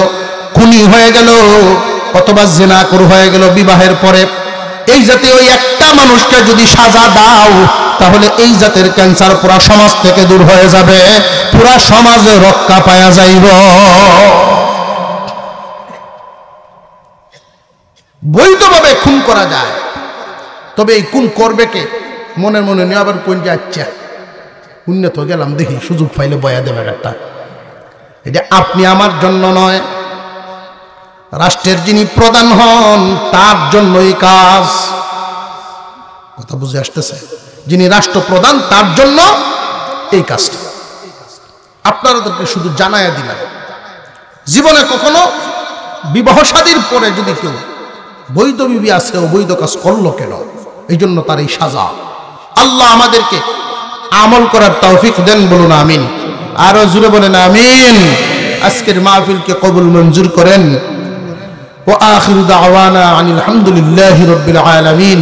খুনি হয়ে গেল অথবা জিনাকুর হয়ে গেল বিবাহের পরে এই জাতীয় ওই একটা মানুষকে যদি সাজা দাও তাহলে এই জাতের ক্যান্সার পুরা সমাজ থেকে দূর হয়ে যাবে পুরা সমাজে রক্ষা পাওয়া যাইব বৈধভাবে খুন করা যায় তবে এই কোন করবে কে মনে মনে নিয়ে আবার কোন যাচ্ছে উন্নত গেলাম দেখি সুযোগ পাইলে বয়া দেবে একটা। এটা আপনি আমার জন্য নয়, রাষ্ট্রের যিনি প্রধান হন তার জন্যই কাজ। কথা বুঝে আসতেছে? যিনি রাষ্ট্রপ্রধান তার জন্য এই কাজটা। আপনাদেরকে শুধু জানায়া দিলাম, জীবনে কখনো বিবাহ শাদীর পরে যদি কেউ বৈধ বিবি আছে অবৈধ কাজ করলো কেন, এই জন্য তার এই সাজা। আল্লাহ আমাদেরকে আমল করার তৌফিক দেন, বলুন আমিন। আরো জুড়ে বলেন আমিন। আজকের মাহফিলকে কবুল মঞ্জুর করেন। ওয়া আখিরু দাওয়ানা আনিল হামদুলিল্লাহি রাব্বিল আলামিন।